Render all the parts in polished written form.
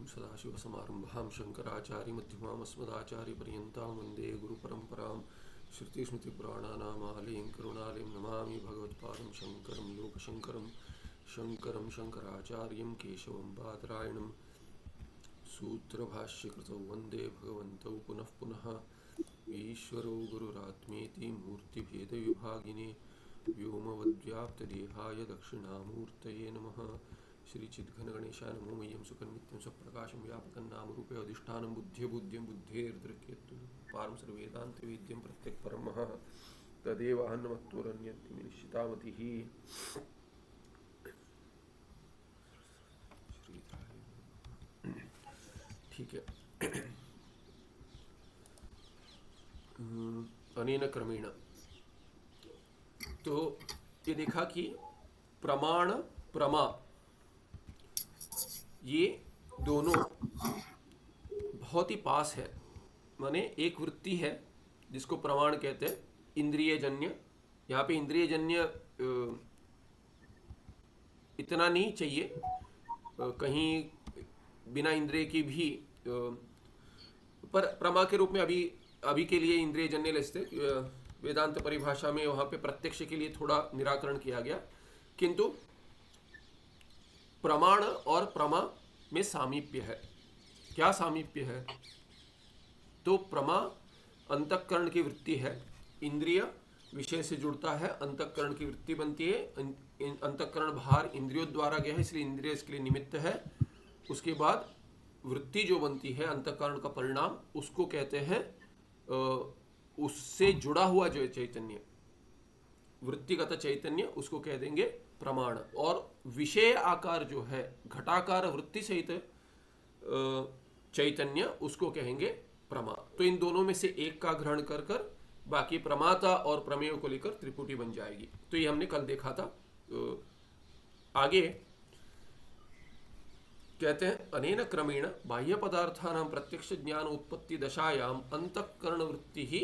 सदाशिवसमारम्भां शङ्कराचार्यमध्यमाम् अस्मदाचार्यपर्यन्तां वन्दे गुरुपरम्परां श्रुतिस्मृतिपुराणानामालयं करुणालयं नमामि भगवत्पादं शङ्करं लोकशङ्करं शङ्करं शङ्कराचार्यं केशवं बादरायणं सूत्रभाष्यकृतौ वन्दे भगवन्तौ पुनः पुनः ईश्वरो गुरुरात्मेति मूर्तिभेदविभागिने व्योमवद्व्याप्तदेहाय दक्षिणामूर्तये नमः। श्रीचिद्घनगणेशाय नमो मह्यं सुखन्नित्यं स्वप्रकाशं व्यापकं नामरूपे अधिष्ठानं बुद्ध्यबुद्ध्यं बुद्धेर्दृक्यतु पारं सर्ववेदान्तवेद्यं प्रत्यक्परमः तदेव अहन्नमत्तुरन्यन्ति निश्चितामतिः। ठीक है। अनेन क्रमेण तो ये देखा कि प्रमाण प्रमा ये दोनों बहुत ही पास है। माने एक वृत्ति है जिसको प्रमाण कहते हैं, इंद्रियजन्य। यहाँ पे इंद्रियजन्य इतना नहीं चाहिए, कहीं बिना इंद्रिय की भी, पर प्रमा के रूप में अभी के लिए इंद्रियजन्य लेते। वेदांत परिभाषा में वहाँ पे प्रत्यक्ष के लिए थोड़ा निराकरण किया गया, किंतु प्रमाण और प्रमा में सामीप्य है। क्या सामीप्य है? तो प्रमा अंतःकरण की वृत्ति है, इंद्रिय विषय से जुड़ता है, अंतःकरण की वृत्ति बनती है। अंतःकरण बाहर इंद्रियों द्वारा गया है, इसलिए इंद्रिय इसके लिए निमित्त है। उसके बाद वृत्ति जो बनती है अंतःकरण का परिणाम, उसको कहते हैं उससे जुड़ा हुआ जो चैतन्य, वृत्तिगत चैतन्य, उसको कह देंगे प्रमाण। और विषय आकार जो है घटाकार वृत्ति सहित चैतन्य, उसको कहेंगे प्रमा। तो इन दोनों में से एक का ग्रहण कर कर बाकी प्रमाता और प्रमेय को लेकर त्रिपुटी बन जाएगी। तो ये हमने कल देखा था। आगे कहते हैं अनेन क्रमेण बाह्य पदार्थानां प्रत्यक्ष ज्ञान उत्पत्ति दशायाम अंतःकरण वृत्ति ही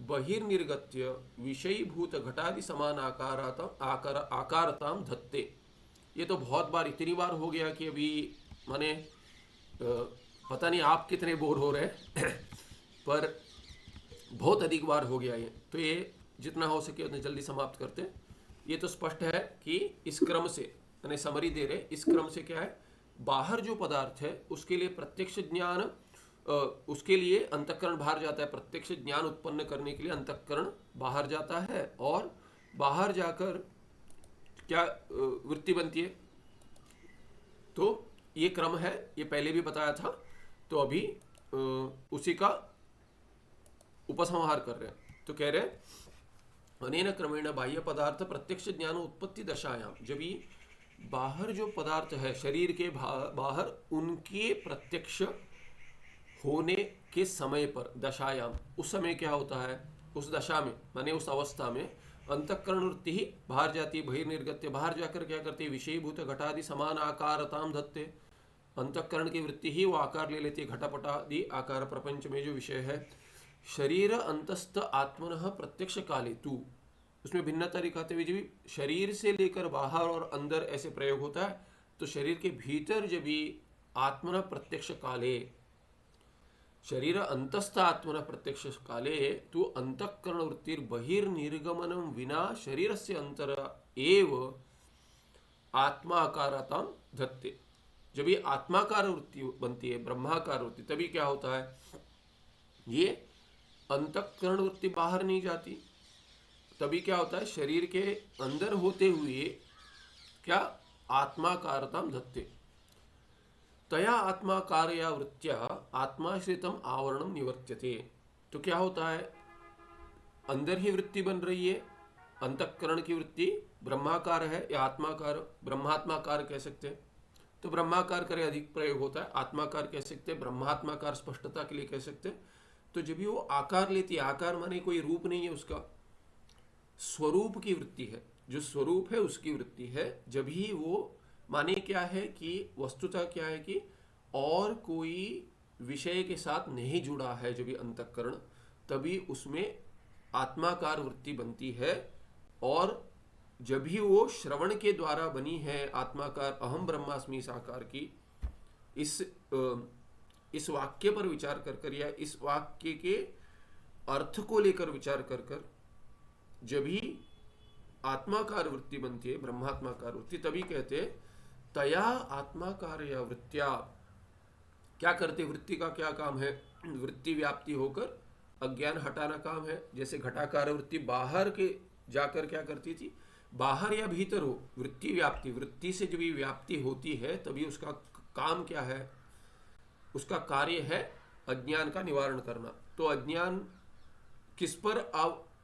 बहिर्निर्गत्य विषयीभूत घटादि समान आकारताम धत्ते। ये तो बहुत बार, इतनी बार हो गया कि अभी माने पता नहीं आप कितने बोर हो रहे हैं पर बहुत अधिक बार हो गया ये। तो ये जितना हो सके उतना जल्दी समाप्त करते हैं। ये तो स्पष्ट है कि इस क्रम से, यानी समरी दे रहे, इस क्रम से क्या है, बाहर जो पदार्थ है उसके लिए प्रत्यक्ष ज्ञान, उसके लिए अंतःकरण बाहर जाता है। प्रत्यक्ष ज्ञान उत्पन्न करने के लिए अंतःकरण बाहर जाता है और बाहर जाकर क्या वृत्ति बनती है। तो ये क्रम है, ये पहले भी बताया था। तो अभी उसी का उपसंहार कर रहे हैं। तो कह रहे हैं अनेन क्रमेण बाह्य पदार्थ प्रत्यक्ष ज्ञान उत्पत्ति दशायाम, जब ये बाहर जो पदार्थ है शरीर के बाहर, उनके प्रत्यक्ष होने के समय पर, दशायाम, उस समय क्या होता है, उस दशा में माने उस अवस्था में अंतःकरण वृत्ति ही बाहर जाती है, बहिर्निर्गत्य। बाहर जाकर क्या करती है, विषयीभूत घटादि समान आकारताम धत्ते। अंतःकरण की वृत्ति ही वो आकार ले लेती है, घटपटादि आकार, प्रपंच में जो विषय है। शरीर अंतस्थ आत्मनः प्रत्यक्ष काले तू, उसमें भिन्नता दिखाते हुए जब शरीर से लेकर बाहर और अंदर ऐसे प्रयोग होता है, तो शरीर के भीतर जब भी आत्मन प्रत्यक्ष काले, शरीर अंतस्थ आत्मन प्रत्यक्ष काले तू अंतःकरण वृत्तिर बहिर्निर्गमनम विना शरीर से अंतर एव आत्माकारताम धत्ते। जब ये आत्माकार वृत्ति बनती है, ब्रह्माकार वृत्ति, तभी क्या होता है, ये अंतःकरण वृत्ति बाहर नहीं जाती। तभी क्या होता है, शरीर के अंदर होते हुए क्या आत्माकारताम धत्ते। तया आत्माकारया वृत्त्या आत्माश्रितम आवरणम निवर्त्यते। तो क्या होता है, अंदर ही वृत्ति बन रही है, अंतःकरण की वृत्ति ब्रह्माकार है या आत्माकार, ब्रह्मात्माकार कह सकते हैं। तो ब्रह्माकार करे अधिक प्रयोग होता है, आत्माकार कह सकते हैं, ब्रह्मात्माकार स्पष्टता के लिए कह सकते हैं। तो जब भी वो आकार लेती है, आकार माने कोई रूप नहीं है, उसका स्वरूप की वृत्ति है, जो स्वरूप है उसकी वृत्ति है। जब ही वो माने क्या है कि वस्तुतः क्या है कि और कोई विषय के साथ नहीं जुड़ा है जब भी अंतःकरण, तभी उसमें आत्माकार वृत्ति बनती है। और जब भी वो श्रवण के द्वारा बनी है आत्माकार अहम ब्रह्मास्मि साकार की, इस वाक्य पर विचार कर कर या इस वाक्य के अर्थ को लेकर विचार कर कर जब भी आत्माकार वृत्ति बनती है, ब्रह्मात्माकार वृत्ति, तभी कहते हैं तया आत्माकार या वृत्तिया। क्या करते, वृत्ति का क्या काम है? वृत्ति व्याप्ति होकर अज्ञान हटाना काम है। जैसे घटाकार वृत्ति बाहर के जाकर क्या करती थी, बाहर या भीतर हो वृत्ति व्याप्ति, वृत्ति से जब व्याप्ति होती है तभी उसका काम क्या है, उसका कार्य है अज्ञान का निवारण करना। तो अज्ञान किस पर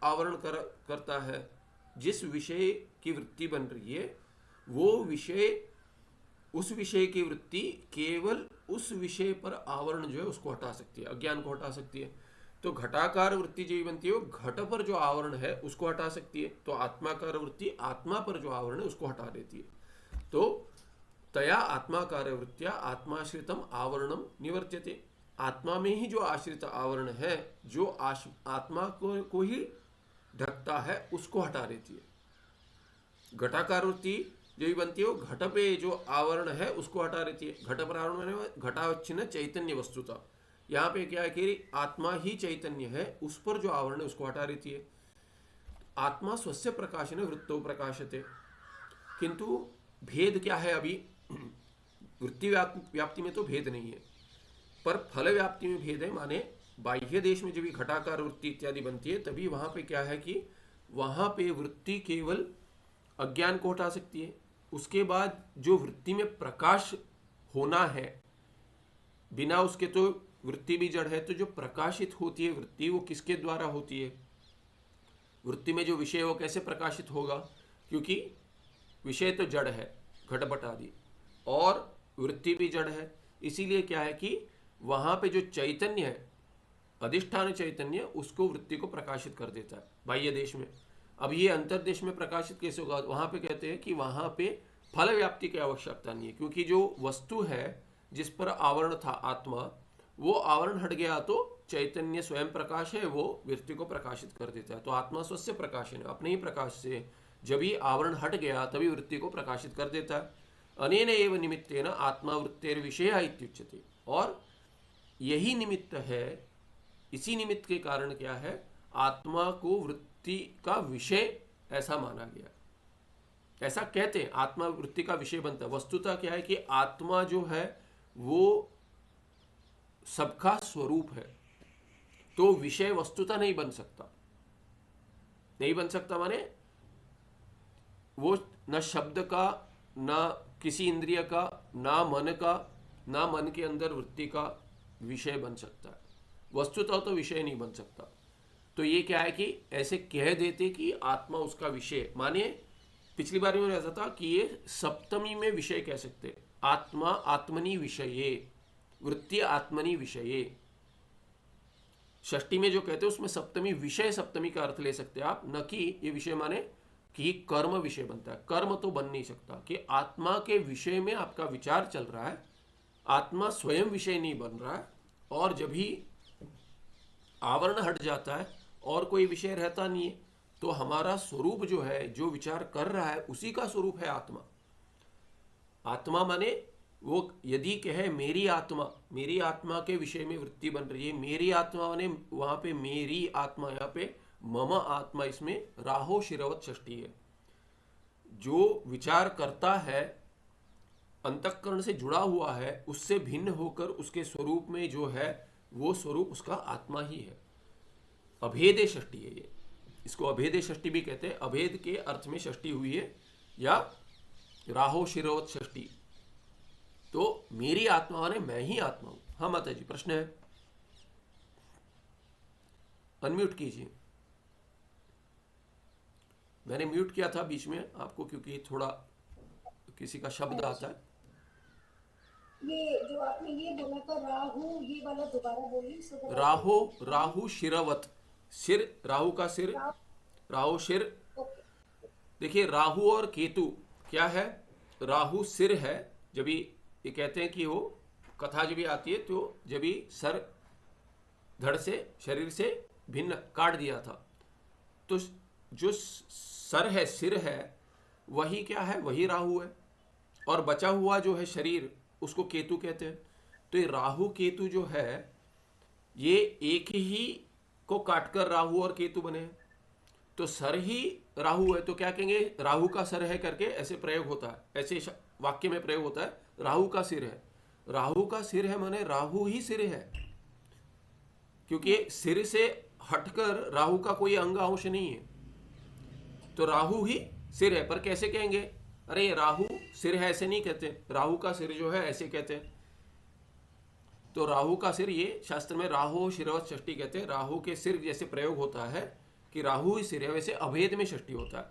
आवरण करता है? जिस विषय की वृत्ति बन रही है वो विषय, उस विषय की वृत्ति केवल उस विषय पर आवरण जो है उसको हटा सकती है, अज्ञान को हटा सकती है। तो घटाकार वृत्ति जो बनती है वो घट पर जो आवरण है उसको हटा सकती है। तो आत्माकार वृत्ति आत्मा पर जो आवरण है उसको हटा देती है। तो तया आत्माकार वृत्तिया आत्माश्रितम आवरणम निवर्त्यते। आत्मा में ही जो आश्रित आवरण है, जो आत्मा को ही ढकता है, उसको हटा देती है। घटाकार वृत्ति जो भी बनती है वो घट पे जो आवरण है उसको हटा देती है। घट पर आवरण घटावच्छिन्न चैतन्य वस्तुता, यहाँ पे क्या है कि आत्मा ही चैतन्य है, उस पर जो आवरण है उसको हटा देती है। आत्मा स्वस्य प्रकाशन वृत्तो प्रकाशते। किंतु भेद क्या है? अभी वृत्ति व्याप्ति में तो भेद नहीं है, पर फल व्याप्ति में भेद है। माने बाह्य देश में जब भी घटाकार वृत्ति इत्यादि बनती है तभी वहां पे क्या है कि वहां पे वृत्ति केवल अज्ञान को हटा सकती है। उसके बाद जो वृत्ति में प्रकाश होना है, बिना उसके तो वृत्ति भी जड़ है। तो जो प्रकाशित होती है वृत्ति वो किसके द्वारा होती है? वृत्ति में जो विषय वो कैसे प्रकाशित होगा? क्योंकि विषय तो जड़ है, घटपट आदि, और वृत्ति भी जड़ है। इसीलिए क्या है कि वहां पे जो चैतन्य है, अधिष्ठान चैतन्य, उसको वृत्ति को प्रकाशित कर देता है बाह्य देश में। अब ये अंतर्देश में प्रकाशित कैसे होगा? वहां पे कहते हैं कि वहां पे फल व्याप्ति की आवश्यकता नहीं है, क्योंकि जो वस्तु है जिस पर आवरण था आत्मा, वो आवरण हट गया तो चैतन्य स्वयं प्रकाश है, वो वृत्ति को प्रकाशित कर देता है। तो आत्मा स्वस्य प्रकाशन है, अपने ही प्रकाश से जब भी आवरण हट गया तभी वृत्ति को प्रकाशित कर देता है। अनेन एव निमित्तेन आत्मा वृत्तेर विषय इत्युच्यते। और यही निमित्त है, इसी निमित्त के कारण क्या है, आत्मा को वृत्ति का विषय ऐसा माना गया। ऐसा कहते हैं, आत्मा वृत्ति का विषय बनता है। वस्तुतः क्या है कि आत्मा जो है वो सबका स्वरूप है, तो विषय वस्तुतः नहीं बन सकता। नहीं बन सकता माने वो न शब्द का, न किसी इंद्रिय का, ना मन का, ना मन के अंदर वृत्ति का विषय बन सकता है। वस्तुतः तो विषय नहीं बन सकता। तो ये क्या है कि ऐसे कह देते कि आत्मा उसका विषय, माने पिछली बार में ऐसा था कि ये सप्तमी में विषय कह सकते, आत्मा आत्मनि विषये, वृत्ति आत्मनि विषये। षष्ठी में जो कहते हैं उसमें सप्तमी विषय, सप्तमी का अर्थ ले सकते आप, न कि ये विषय माने कि कर्म विषय बनता है। कर्म तो बन नहीं सकता कि आत्मा के विषय में आपका विचार चल रहा है, आत्मा स्वयं विषय नहीं बन रहा है। और जब भी आवरण हट जाता है और कोई विषय रहता नहीं है, तो हमारा स्वरूप जो है, जो विचार कर रहा है, उसी का स्वरूप है आत्मा। आत्मा माने वो यदि कहे मेरी आत्मा के विषय में वृत्ति बन रही है, मेरी आत्मा माने वहां पे मेरी आत्मा, यहाँ पे मम आत्मा, इसमें राहो शिरवत षष्ठी है। जो विचार करता है, अंतःकरण से जुड़ा हुआ है, उससे भिन्न होकर उसके स्वरूप में जो है वो स्वरूप उसका आत्मा ही है। अभेदे षष्ठी है ये, इसको अभेदे षष्ठी भी कहते हैं। अभेद के अर्थ में षष्ठी हुई है, या राहो शिरोवत षष्ठी। तो मेरी आत्मा माने मैं ही आत्मा हूं। हाँ माता जी, प्रश्न है, अनम्यूट कीजिए। मैंने म्यूट किया था बीच में आपको, क्योंकि थोड़ा किसी का शब्द आता है। ये जो आपने ये बोला था राहु, ये वाला दोबारा बोलिए। राहु शिरवत, सिर, राहु का सिर, राहु सिर। देखिए राहु और केतु क्या है, राहु सिर है। जब ये कहते हैं कि वो कथा जब भी आती है तो जब भी सर धड़ से, शरीर से भिन्न काट दिया था, तो जो सर है, सिर है, वही क्या है, वही राहु है। और बचा हुआ जो है शरीर, उसको केतु कहते हैं। तो ये राहु केतु जो है ये एक ही को काटकर राहु और केतु बने हैं। तो सर ही राहु है तो क्या कहेंगे, राहु का सर है करके ऐसे प्रयोग होता है, ऐसे वाक्य में प्रयोग होता है, राहु का सिर है। राहु का सिर है माने राहु ही सिर है, क्योंकि सिर से हटकर राहु का कोई अंग अंश नहीं है। तो राहु ही सिर है। पर कैसे कहेंगे, अरे ये राहु सिर है ऐसे नहीं कहते, राहु का सिर जो है ऐसे कहते हैं। तो राहु का सिर, ये शास्त्र में राहु शिरवत षष्ठी कहते हैं। राहु के सिर जैसे प्रयोग होता है कि राहु ही सिर है, वैसे अभेद में षष्ठी होता है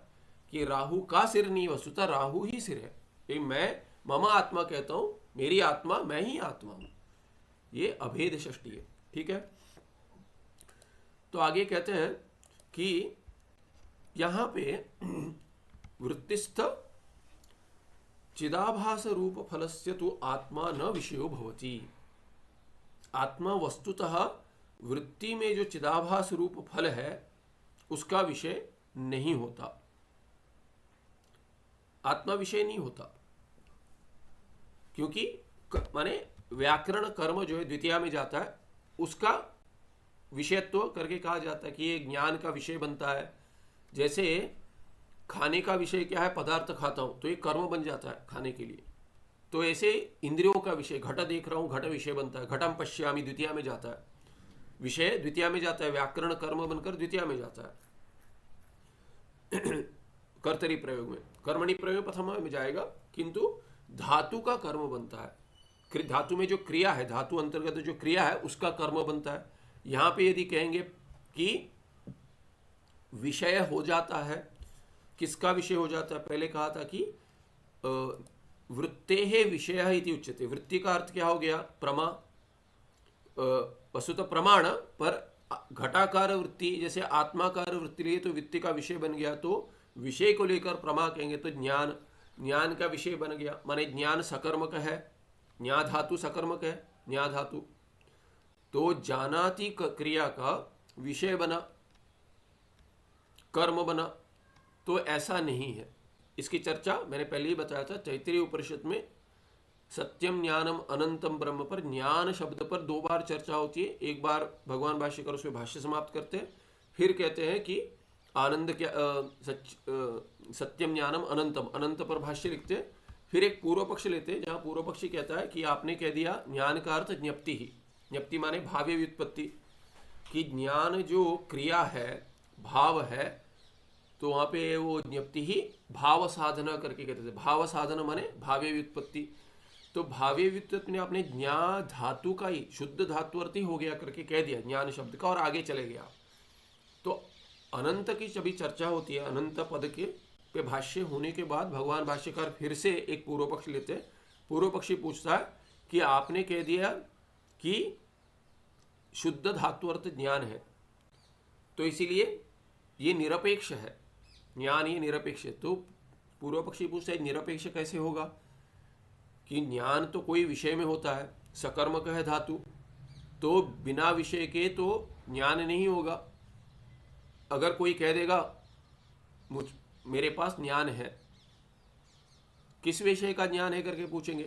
कि राहु का सिर नहीं, वस्तुतः राहु ही सिर है। ये मैं मम आत्मा कहता हूं, मेरी आत्मा मैं ही आत्मा हूं, ये अभेद षष्ठी है। ठीक है। तो आगे कहते हैं कि यहां पे वृत्तिस्थ चिदाभास रूप फलस्य तो आत्मा न विषयो भवति। आत्मा वस्तुतः वृत्ति में जो चिदाभास रूप फल है उसका विषय नहीं होता, आत्मा विषय नहीं होता। क्योंकि माने व्याकरण कर्म जो है द्वितीया में जाता है, उसका विषयत्व करके कहा जाता है कि ये ज्ञान का विषय बनता है। जैसे खाने का विषय क्या है, पदार्थ खाता हूं तो ये कर्म बन जाता है खाने के लिए। तो ऐसे इंद्रियों का विषय, घट देख रहा हूं, घट विषय बनता है, घटम पश्यामि द्वितीया में जाता है, विषय द्वितीया में जाता है, व्याकरण कर्म बनकर द्वितीया में जाता है। कर्तरी प्रयोग में, कर्मणि प्रयोग प्रथम में जाएगा, किंतु धातु का कर्म बनता है। धातु में जो क्रिया है, धातु अंतर्गत जो क्रिया है उसका कर्म बनता है। यहां पे यदि कहेंगे कि विषय हो जाता है, किसका विषय हो जाता है, पहले कहा था कि वृत्तेः विषयः इति उच्यते। वृत्ति का अर्थ क्या हो गया, प्रमा, वस्तुतः प्रमाण, पर घटाकार वृत्ति जैसे आत्माकार वृत्ति लिए तो वृत्ति का विषय बन गया, तो विषय को लेकर प्रमा कहेंगे तो ज्ञान, ज्ञान का विषय बन गया। माने ज्ञान सकर्मक है, न्या धातु सकर्मक है, न्या धातु, तो जानाति क्रिया का विषय बना, कर्म बना। तो ऐसा नहीं है। इसकी चर्चा मैंने पहले ही बताया था, तैत्तिरीय उपनिषद में सत्यम ज्ञानम अनंतम ब्रह्म पर ज्ञान शब्द पर 2 बार चर्चा होती है। एक बार भगवान भाष्यकर उसमें भाष्य समाप्त करते हैं, फिर कहते हैं कि आनंद क्या सत्यम ज्ञानम अनंतम, अनंत पर भाष्य लिखते हैं। फिर एक पूर्व पक्ष लेते हैं, जहां पूर्व पक्षी कहता है कि आपने कह दिया ज्ञान का अर्थ ज्ञप्ति ही, ज्ञप्ति माने भाव्य व्युत्पत्ति, कि ज्ञान जो क्रिया है, भाव है, तो वहां पे वो ज्ञप्ति ही भाव साधना करके कहते थे। भाव साधना माने भाव्य व्युत्पत्ति। तो भाव्य व्युत्पत्ति ने आपने ज्ञा धातु का ही शुद्ध धातुअर्थी हो गया करके कह दिया ज्ञान शब्द का, और आगे चले गया। तो अनंत की जब चर्चा होती है, अनंत पद के पे भाष्य होने के बाद भगवान भाष्यकार फिर से एक पूर्व पक्ष लेते हैं। पूर्व पक्षी पूछता है कि आपने कह दिया कि शुद्ध धातुअर्थ ज्ञान है, तो इसीलिए ये निरपेक्ष है, ज्ञान ये निरपेक्ष है। तो पूर्व पक्षी पूछता है निरपेक्ष कैसे होगा, कि ज्ञान तो कोई विषय में होता है, सकर्मक है धातु, तो बिना विषय के तो ज्ञान नहीं होगा। अगर कोई कह देगा मेरे पास ज्ञान है, किस विषय का ज्ञान है करके पूछेंगे,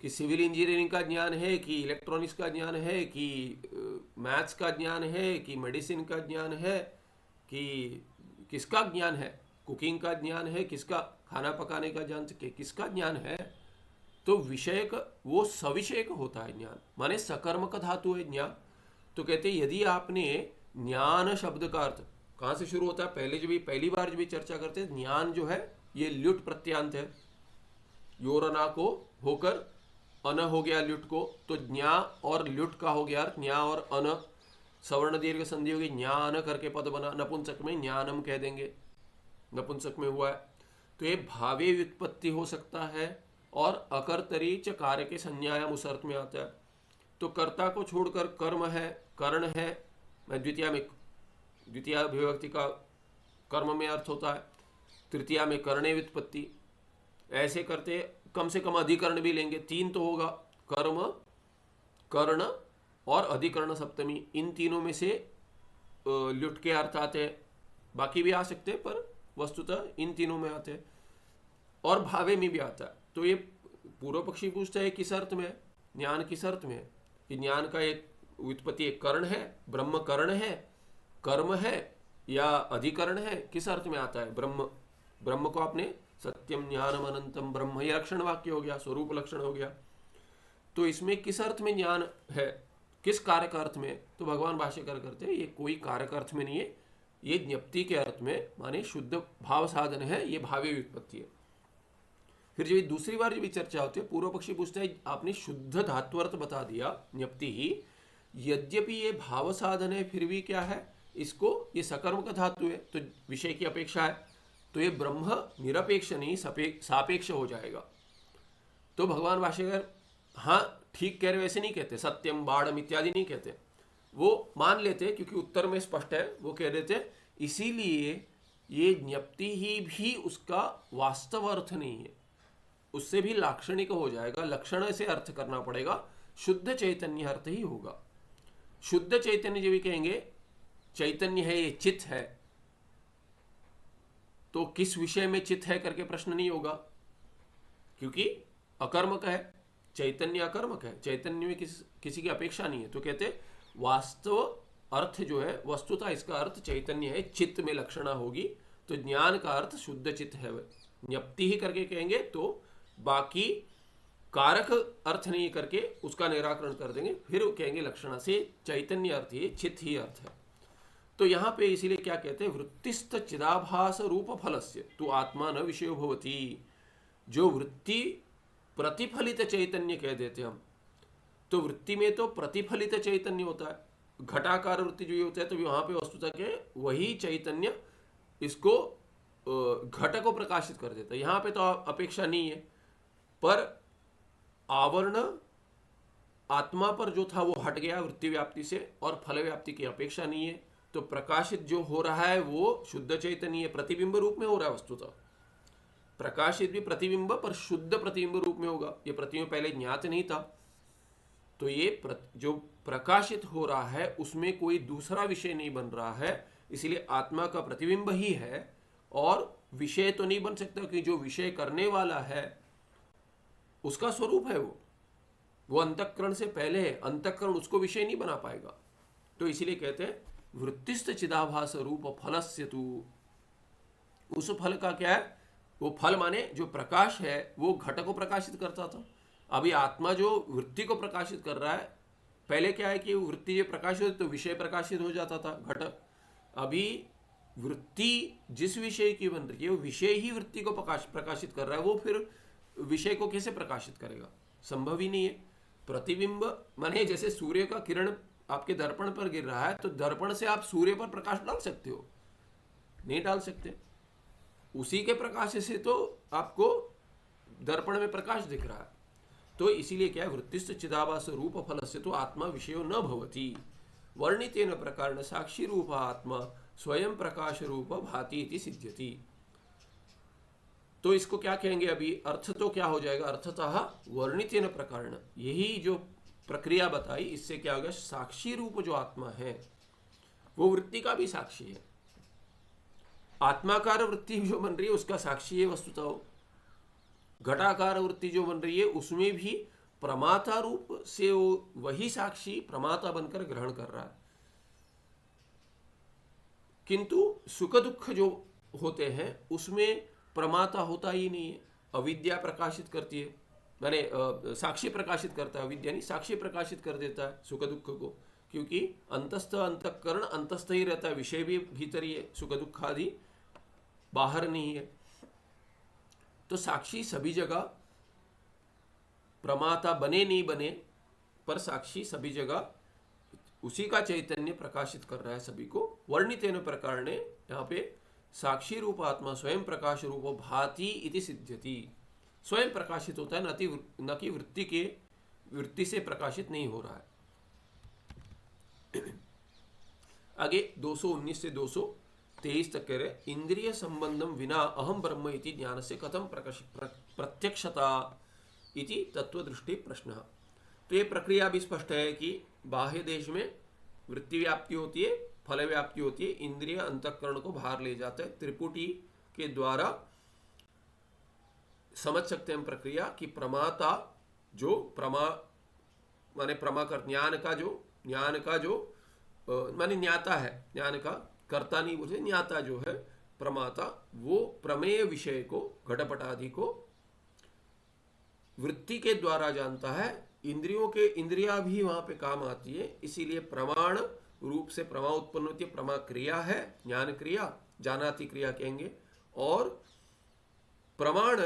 कि सिविल इंजीनियरिंग का ज्ञान है, कि इलेक्ट्रॉनिक्स का ज्ञान है, कि मैथ्स का ज्ञान है, कि मेडिसिन का ज्ञान है, कि किसका ज्ञान है, कुकिंग का ज्ञान है, किसका खाना पकाने का ज्ञान, किसका ज्ञान है। तो विषय का वो सविषय का होता है ज्ञान, माने सकर्मक धातु है ज्ञान। तो कहते यदि आपने ज्ञान शब्द का अर्थ कहाँ से शुरू होता है, पहली बार जब भी चर्चा करते हैं, ज्ञान जो है ये ल्युट प्रत्यांत है, योरना को होकर अन हो गया ल्युट को, तो ज्ञा और ल्युट का हो गया अर्थ, ज्ञा और अन सवर्ण दीर्घ संधि होगी, ज्ञान करके पद बना, नपुंसक में ज्ञानम कह देंगे, नपुंसक में हुआ है। तो ये भावे व्युत्पत्ति हो सकता है, और अकर्तरी च कार्य के संज्ञायाम उस अर्थ में आता है। तो कर्ता को छोड़कर कर्म है, कर्ण है, द्वितीया विभक्ति का कर्म में अर्थ होता है, तृतीया में कर्णे व्युत्पत्ति। ऐसे करते कम से कम अधिकरण भी लेंगे, 3 तो होगा, कर्म, कर्ण और अधिकरण सप्तमी, इन तीनों में से ल्युट के अर्थ आते हैं। बाकी भी आ सकते हैं पर वस्तुतः इन तीनों में आते हैं, और भावे में भी आता है। तो ये पूर्व पक्षी पूछता है किस अर्थ में है, ज्ञान किस अर्थ में है, कि ज्ञान का एक व्युत्पत्ति एक कर्ण है, ब्रह्म कर्ण है, कर्म है या अधिकरण है, किस अर्थ में आता है? ब्रह्म, ब्रह्म को आपने सत्यम ज्ञानम अनंतम ब्रह्म, ये लक्षण वाक्य हो गया, स्वरूप लक्षण हो गया। तो इसमें किस अर्थ में ज्ञान है, किस कारक अर्थ में? तो भगवान भाष्यकार करते हैं ये कोई कारक अर्थ में नहीं है, ये ज्ञप्ति के अर्थ में, माने शुद्ध भाव साधन है, ये भावी व्युत्पत्ति है। फिर जब दूसरी बार जब चर्चा होती है, पूर्व पक्षी पूछता है आपने शुद्ध धात्वर्थ बता दिया ज्ञप्ति ही, यद्यपि ये भाव साधन है फिर भी क्या है, इसको ये सकर्म का धातु है तो विषय की अपेक्षा है, तो ये ब्रह्म निरपेक्ष नहीं सापेक्ष हो जाएगा। तो भगवान भाष्यकार हाँ ठीक कह रहे, वैसे नहीं कहते, सत्यम बाणम इत्यादि नहीं कहते, वो मान लेते क्योंकि उत्तर में स्पष्ट है, वो कह देते इसीलिए ये ज्ञप्ति ही भी उसका वास्तव अर्थ नहीं है, उससे भी लाक्षणिक हो जाएगा, लक्षण से अर्थ करना पड़ेगा, शुद्ध चैतन्य अर्थ ही होगा। शुद्ध चैतन्य जो भी कहेंगे चैतन्य है, ये चित्त है, तो किस विषय में चित्त है करके प्रश्न नहीं होगा, क्योंकि अकर्मक है, चैतन्य अकर्मक है, चैतन्य में किसी की अपेक्षा नहीं है। तो कहते वास्तव अर्थ जो है, वस्तुतः इसका अर्थ चैतन्य है, चित्त में लक्षणा होगी, तो ज्ञान का अर्थ शुद्ध चित्त है, ज्ञप्ति ही करके कहेंगे तो बाकी कारक अर्थ नहीं करके उसका निराकरण कर देंगे, फिर कहेंगे लक्षणा से चैतन्य अर्थ ही, चित्त ही अर्थ है। तो यहाँ पे इसीलिए क्या कहते हैं, वृत्तिस्थ चिदाभास रूप फलस्य तो आत्मा न विषयो भवति, जो वृत्ति प्रतिफलित चैतन्य कह देते हम, तो वृत्ति में तो प्रतिफलित चैतन्य होता है, घटाकार वृत्ति जो होता है, तो वहां पे वस्तुतः के वही चैतन्य इसको घट को प्रकाशित कर देता है। यहाँ पे तो अपेक्षा नहीं है, पर आवरण आत्मा पर जो था वो हट गया वृत्ति व्याप्ति से, और फल व्याप्ति की अपेक्षा नहीं है, तो प्रकाशित जो हो रहा है वो शुद्ध चैतन्य है, प्रतिबिंब रूप में हो रहा है। वस्तुतः प्रकाशित भी प्रतिबिंब पर शुद्ध प्रतिबिंब रूप में होगा, ये प्रतिबिंब पहले ज्ञात नहीं था, तो ये जो प्रकाशित हो रहा है उसमें कोई दूसरा विषय नहीं बन रहा है, इसलिए आत्मा का प्रतिबिंब ही है, और विषय तो नहीं बन सकता कि जो विषय करने वाला है उसका स्वरूप है, वो अंतःकरण से पहले है, अंतःकरण उसको विषय नहीं बना पाएगा। तो इसीलिए कहते हैं वृत्तिस्थ चिदाभास रूप फलस्य तु, उस फल का क्या है, वो फल माने जो प्रकाश है वो घट को प्रकाशित करता था, अभी आत्मा जो वृत्ति को प्रकाशित कर रहा है, पहले क्या है कि वृत्ति जो प्रकाशित होती तो विषय प्रकाशित हो जाता था घट, अभी वृत्ति जिस विषय की बन रही है वो विषय ही वृत्ति को प्रकाशित कर रहा है, वो फिर विषय को कैसे प्रकाशित करेगा, संभव ही नहीं है। प्रतिबिंब माने जैसे सूर्य का किरण आपके दर्पण पर गिर रहा है, तो दर्पण से आप सूर्य पर प्रकाश डाल सकते हो, नहीं डाल सकते, उसी के प्रकाश से तो आपको दर्पण में प्रकाश दिख रहा है। तो इसीलिए क्या है, वृत्तिस्थ चिदाभास रूप फल से तो आत्मा विषयो न भवति, वर्णितेन प्रकारेण साक्षी रूप आत्मा स्वयं प्रकाश रूप भाति इति सिद्ध्यति। तो इसको क्या कहेंगे, अभी अर्थ तो क्या हो जाएगा, अर्थतः वर्णितेन प्रकारेण, यही जो प्रक्रिया बताई इससे क्या होगा, साक्षी रूप जो आत्मा है वो वृत्ति का भी साक्षी है, आत्माकार वृत्ति जो बन रही है उसका साक्षी है वस्तुतः हो, घटाकार वृत्ति जो बन रही है उसमें भी प्रमाता रूप से वो वही साक्षी प्रमाता बनकर ग्रहण कर रहा है। किंतु सुख दुख जो होते हैं उसमें प्रमाता होता ही नहीं है, अविद्या प्रकाशित करती है, माने साक्षी प्रकाशित करता है, अविद्या नहीं, साक्षी प्रकाशित कर देता है सुख दुख को, क्योंकि अंतस्थ अंतःकरण अंतस्थ ही रहता है, विषय भी भीतर ही है, सुख दुख आदि बाहर नहीं है। तो साक्षी सभी जगह, प्रमाता बने नहीं बने, पर साक्षी सभी जगह उसी का चैतन्य प्रकाशित कर रहा है सभी को। वर्णितेन प्रकारेण यहाँ पे साक्षी रूप आत्मा स्वयं प्रकाश रूप भाति इति सिद्ध्यति, स्वयं प्रकाशित होता है, न कि वृत्ति से प्रकाशित नहीं हो रहा है। आगे 219 से 223 तक कह रहे, इंद्रिय संबंधम विना अहम ब्रह्म इति ज्ञान से कथम प्रत्यक्षता इति तत्वदृष्टि प्रश्न। तो ये प्रक्रिया भी स्पष्ट है कि बाह्य देश में वृत्ति व्याप्ति होती है, फल व्याप्ति होती है, इंद्रिय अंतःकरण को बाहर ले जाता है, त्रिपुटी के द्वारा समझ सकते हैं हम प्रक्रिया कि प्रमाता जो माने प्रमा कर ज्ञान का जो माने ज्ञाता है, ज्ञान का कर्ता नहीं बोलते, ज्ञाता जो है प्रमाता, वो प्रमेय विषय को, घटपट आदि को वृत्ति के द्वारा जानता है। इंद्रिया भी वहां पे काम आती है, इसीलिए प्रमाण रूप से प्रमा उत्पन्न होती है। प्रमा क्रिया है, ज्ञान क्रिया, जानाति क्रिया कहेंगे, और प्रमाण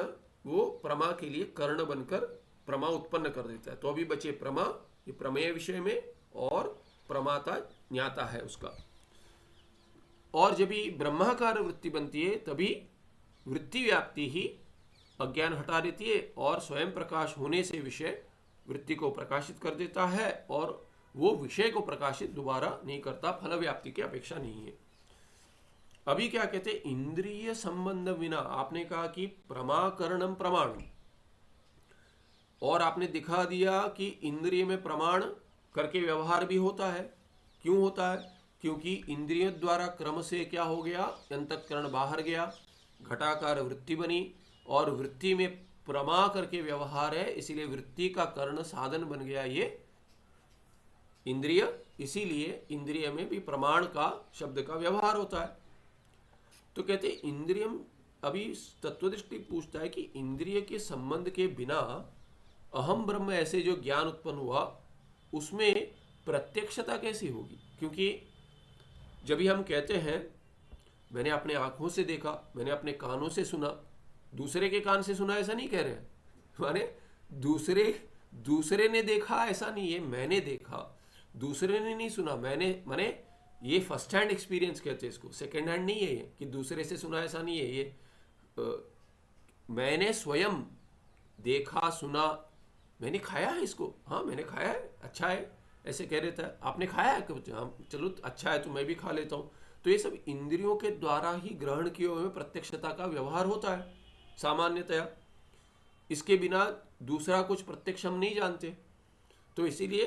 वो प्रमा के लिए कर्ण बनकर प्रमा उत्पन्न कर देता है। तो अभी बचे प्रमा, ये प्रमेय विषय में, और प्रमाता ज्ञाता है उसका। और जब भी ब्रह्माकार वृत्ति बनती है तभी वृत्ति व्याप्ति ही अज्ञान हटा देती है, और स्वयं प्रकाश होने से विषय वृत्ति को प्रकाशित कर देता है, और वो विषय को प्रकाशित दोबारा नहीं करता, फल व्याप्ति की अपेक्षा नहीं है। अभी क्या कहते हैं, इंद्रिय संबंध विना, आपने कहा कि प्रमाकरणम प्रमाण, और आपने दिखा दिया कि इंद्रिय में प्रमाण करके व्यवहार भी होता है। क्यों होता है? क्योंकि इंद्रियों द्वारा क्रम से क्या हो गया, अंतःकरण बाहर गया, घटाकार वृत्ति बनी, और वृत्ति में प्रमा करके व्यवहार है, इसीलिए वृत्ति का कर्ण साधन बन गया ये इंद्रिय। इसीलिए इंद्रिय में भी प्रमाण का शब्द का व्यवहार होता है। तो कहते इंद्रियम, अभी तत्वदृष्टि पूछता है कि इंद्रिय के संबंध के बिना अहम ब्रह्म ऐसे जो ज्ञान उत्पन्न हुआ उसमें प्रत्यक्षता कैसी होगी? क्योंकि जब भी हम कहते हैं मैंने अपने आंखों से देखा, मैंने अपने कानों से सुना, दूसरे के कान से सुना ऐसा नहीं कह रहे हैं, माने दूसरे ने देखा ऐसा नहीं है, मैंने देखा, दूसरे ने नहीं सुना, मैंने, माने ये फर्स्ट हैंड एक्सपीरियंस कहते हैं इसको, सेकेंड हैंड नहीं है ये कि दूसरे से सुना, ऐसा नहीं है ये। मैंने स्वयं देखा, सुना, मैंने खाया है इसको, हाँ मैंने खाया है, अच्छा है, ऐसे कह देता है। आपने खाया है, हाँ चलो अच्छा है तो मैं भी खा लेता हूँ। तो ये सब इंद्रियों के द्वारा ही ग्रहण किए हुए प्रत्यक्षता का व्यवहार होता है सामान्यतया, इसके बिना दूसरा कुछ प्रत्यक्ष हम नहीं जानते। तो इसीलिए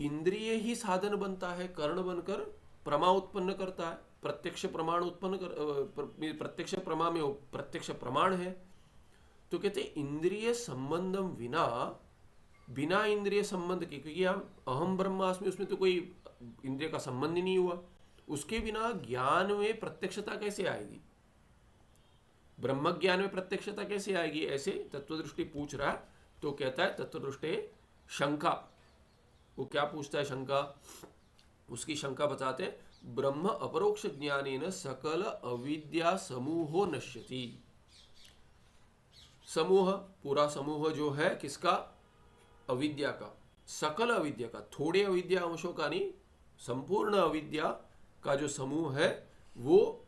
इंद्रिय ही साधन बनता है, कर्ण बनकर प्रमा उत्पन्न करता है, प्रत्यक्ष प्रमाण उत्पन्न कर, प्रत्यक्ष प्रमा में प्रत्यक्ष प्रमाण है। तो कहते इंद्रिय संबंधम बिना इंद्रिय संबंध के, क्योंकि हम अहम ब्रह्मास्मि उसमें तो कोई इंद्रिय का संबंध ही नहीं हुआ, उसके बिना ज्ञान में प्रत्यक्षता कैसे आएगी, ब्रह्म ज्ञान में प्रत्यक्षता कैसे आएगी, ऐसे तत्वदृष्टि पूछ रहा है। तो कहता है तत्वदृष्टि शंका, वो क्या पूछता है शंका, उसकी शंका बताते हैं, ब्रह्म अपरोक्ष ज्ञानेन सकल अविद्या समूहो नश्यति। समूह, पूरा समूह जो है किसका, अविद्या का, सकल अविद्या का, थोड़े अविद्या अंशों का नहीं, संपूर्ण अविद्या का जो समूह है वो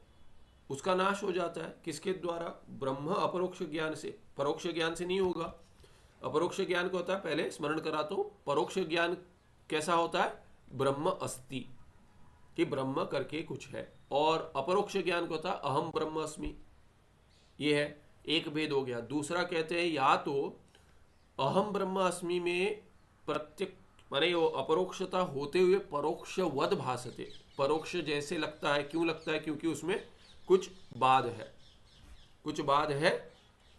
उसका नाश हो जाता है। किसके द्वारा? ब्रह्म अपरोक्ष ज्ञान से, परोक्ष ज्ञान से नहीं होगा। अपरोक्ष ज्ञान को होता है, पहले स्मरण कराता हूं, परोक्ष ज्ञान कैसा होता है, ब्रह्म अस्ति, कि ब्रह्म करके कुछ है, और अपरोक्ष ज्ञान को होता है अहम ब्रह्म अस्मि, ये है एक भेद हो गया। दूसरा कहते हैं या तो अहम ब्रह्म अस्मि में प्रत्यक्ष माने वो अपरोक्षता होते हुए परोक्ष वद भासते, परोक्ष जैसे लगता है। क्यों लगता है? क्योंकि उसमें कुछ बाद है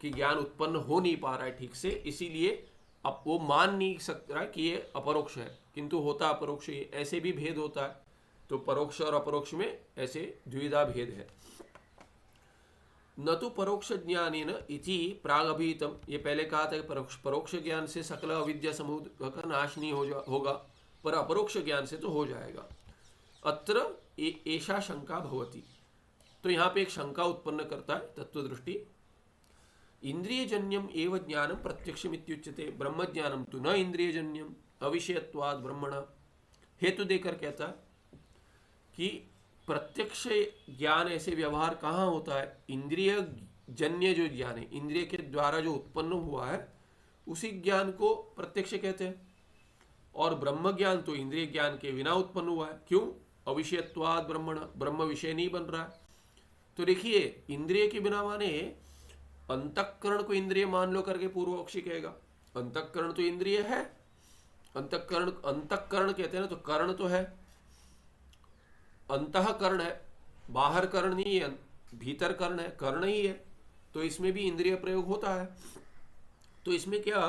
कि ज्ञान उत्पन्न हो नहीं पा रहा है ठीक से, इसीलिए अब वो मान नहीं सकता कि ये अपरोक्ष है, किंतु होता अपरोक्ष, ये ऐसे भी भेद होता है। तो परोक्ष और अपरोक्ष में ऐसे द्विधा भेद है। न तो परोक्ष ज्ञानेन इति प्रागभीतम, ये पहले कहा था कि परोक्ष ज्ञान से सकल अविद्या समूह का नाश नहीं होगा, पर अपरोक्ष ज्ञान से तो हो जाएगा। अत्र ऐसा शंका भवति, तो यहाँ पे एक शंका उत्पन्न करता है तत्वदृष्टि। इंद्रियजन्यम एव ज्ञानम प्रत्यक्षमित्युच्यते, ब्रह्म ज्ञानम तो न इंद्रियजन्यम अविषयत्वाद ब्रह्मणा। हेतु देकर कहता है कि प्रत्यक्ष ज्ञान ऐसे व्यवहार कहाँ होता है, इंद्रिय जन्य जो ज्ञान है, इंद्रिय के द्वारा जो उत्पन्न हुआ है उसी ज्ञान को प्रत्यक्ष कहते हैं, और ब्रह्म ज्ञान तो इंद्रिय ज्ञान के बिना उत्पन्न हुआ है। क्यों? अविषयत्वाद ब्रह्मणा, ब्रह्म विषय नहीं बन रहा है। तो देखिए इंद्रिय के बिना माने अंतःकरण को इंद्रिय मान लो करके पूर्व पक्षी कहेगा, अंतःकरण तो इंद्रिय है, अंतःकरण कहते हैं ना, तो कर्ण तो है, अंतःकरण है, बाहर कर्ण नहीं है, भीतर कर्ण है, कर्ण ही है, तो इसमें भी इंद्रिय प्रयोग होता है। तो इसमें क्या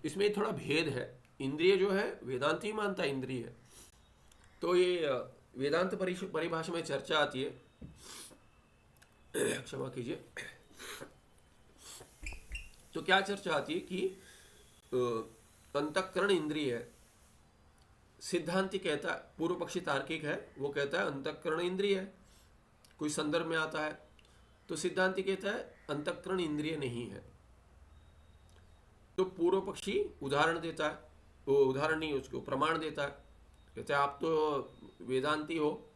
इसमें थोड़ा भेद है। इंद्रिय जो है वेदांत ही मानता है इंद्रिय है। तो ये वेदांत परिभाषा में चर्चा आती है, क्षमा कीजिए। तो क्या चर्चा आती है कि अंतःकरण इंद्रिय है। सिद्धांति कहता है, पूर्व पक्षी तार्किक है, वो कहता है अंतःकरण इंद्रिय है, कोई संदर्भ में आता है। तो सिद्धांति कहता है अंतःकरण इंद्रिय नहीं है। तो पूर्व पक्षी उदाहरण देता है, वो उदाहरण नहीं उसको प्रमाण देता है। कहते हैं आप तो वेदांती हो,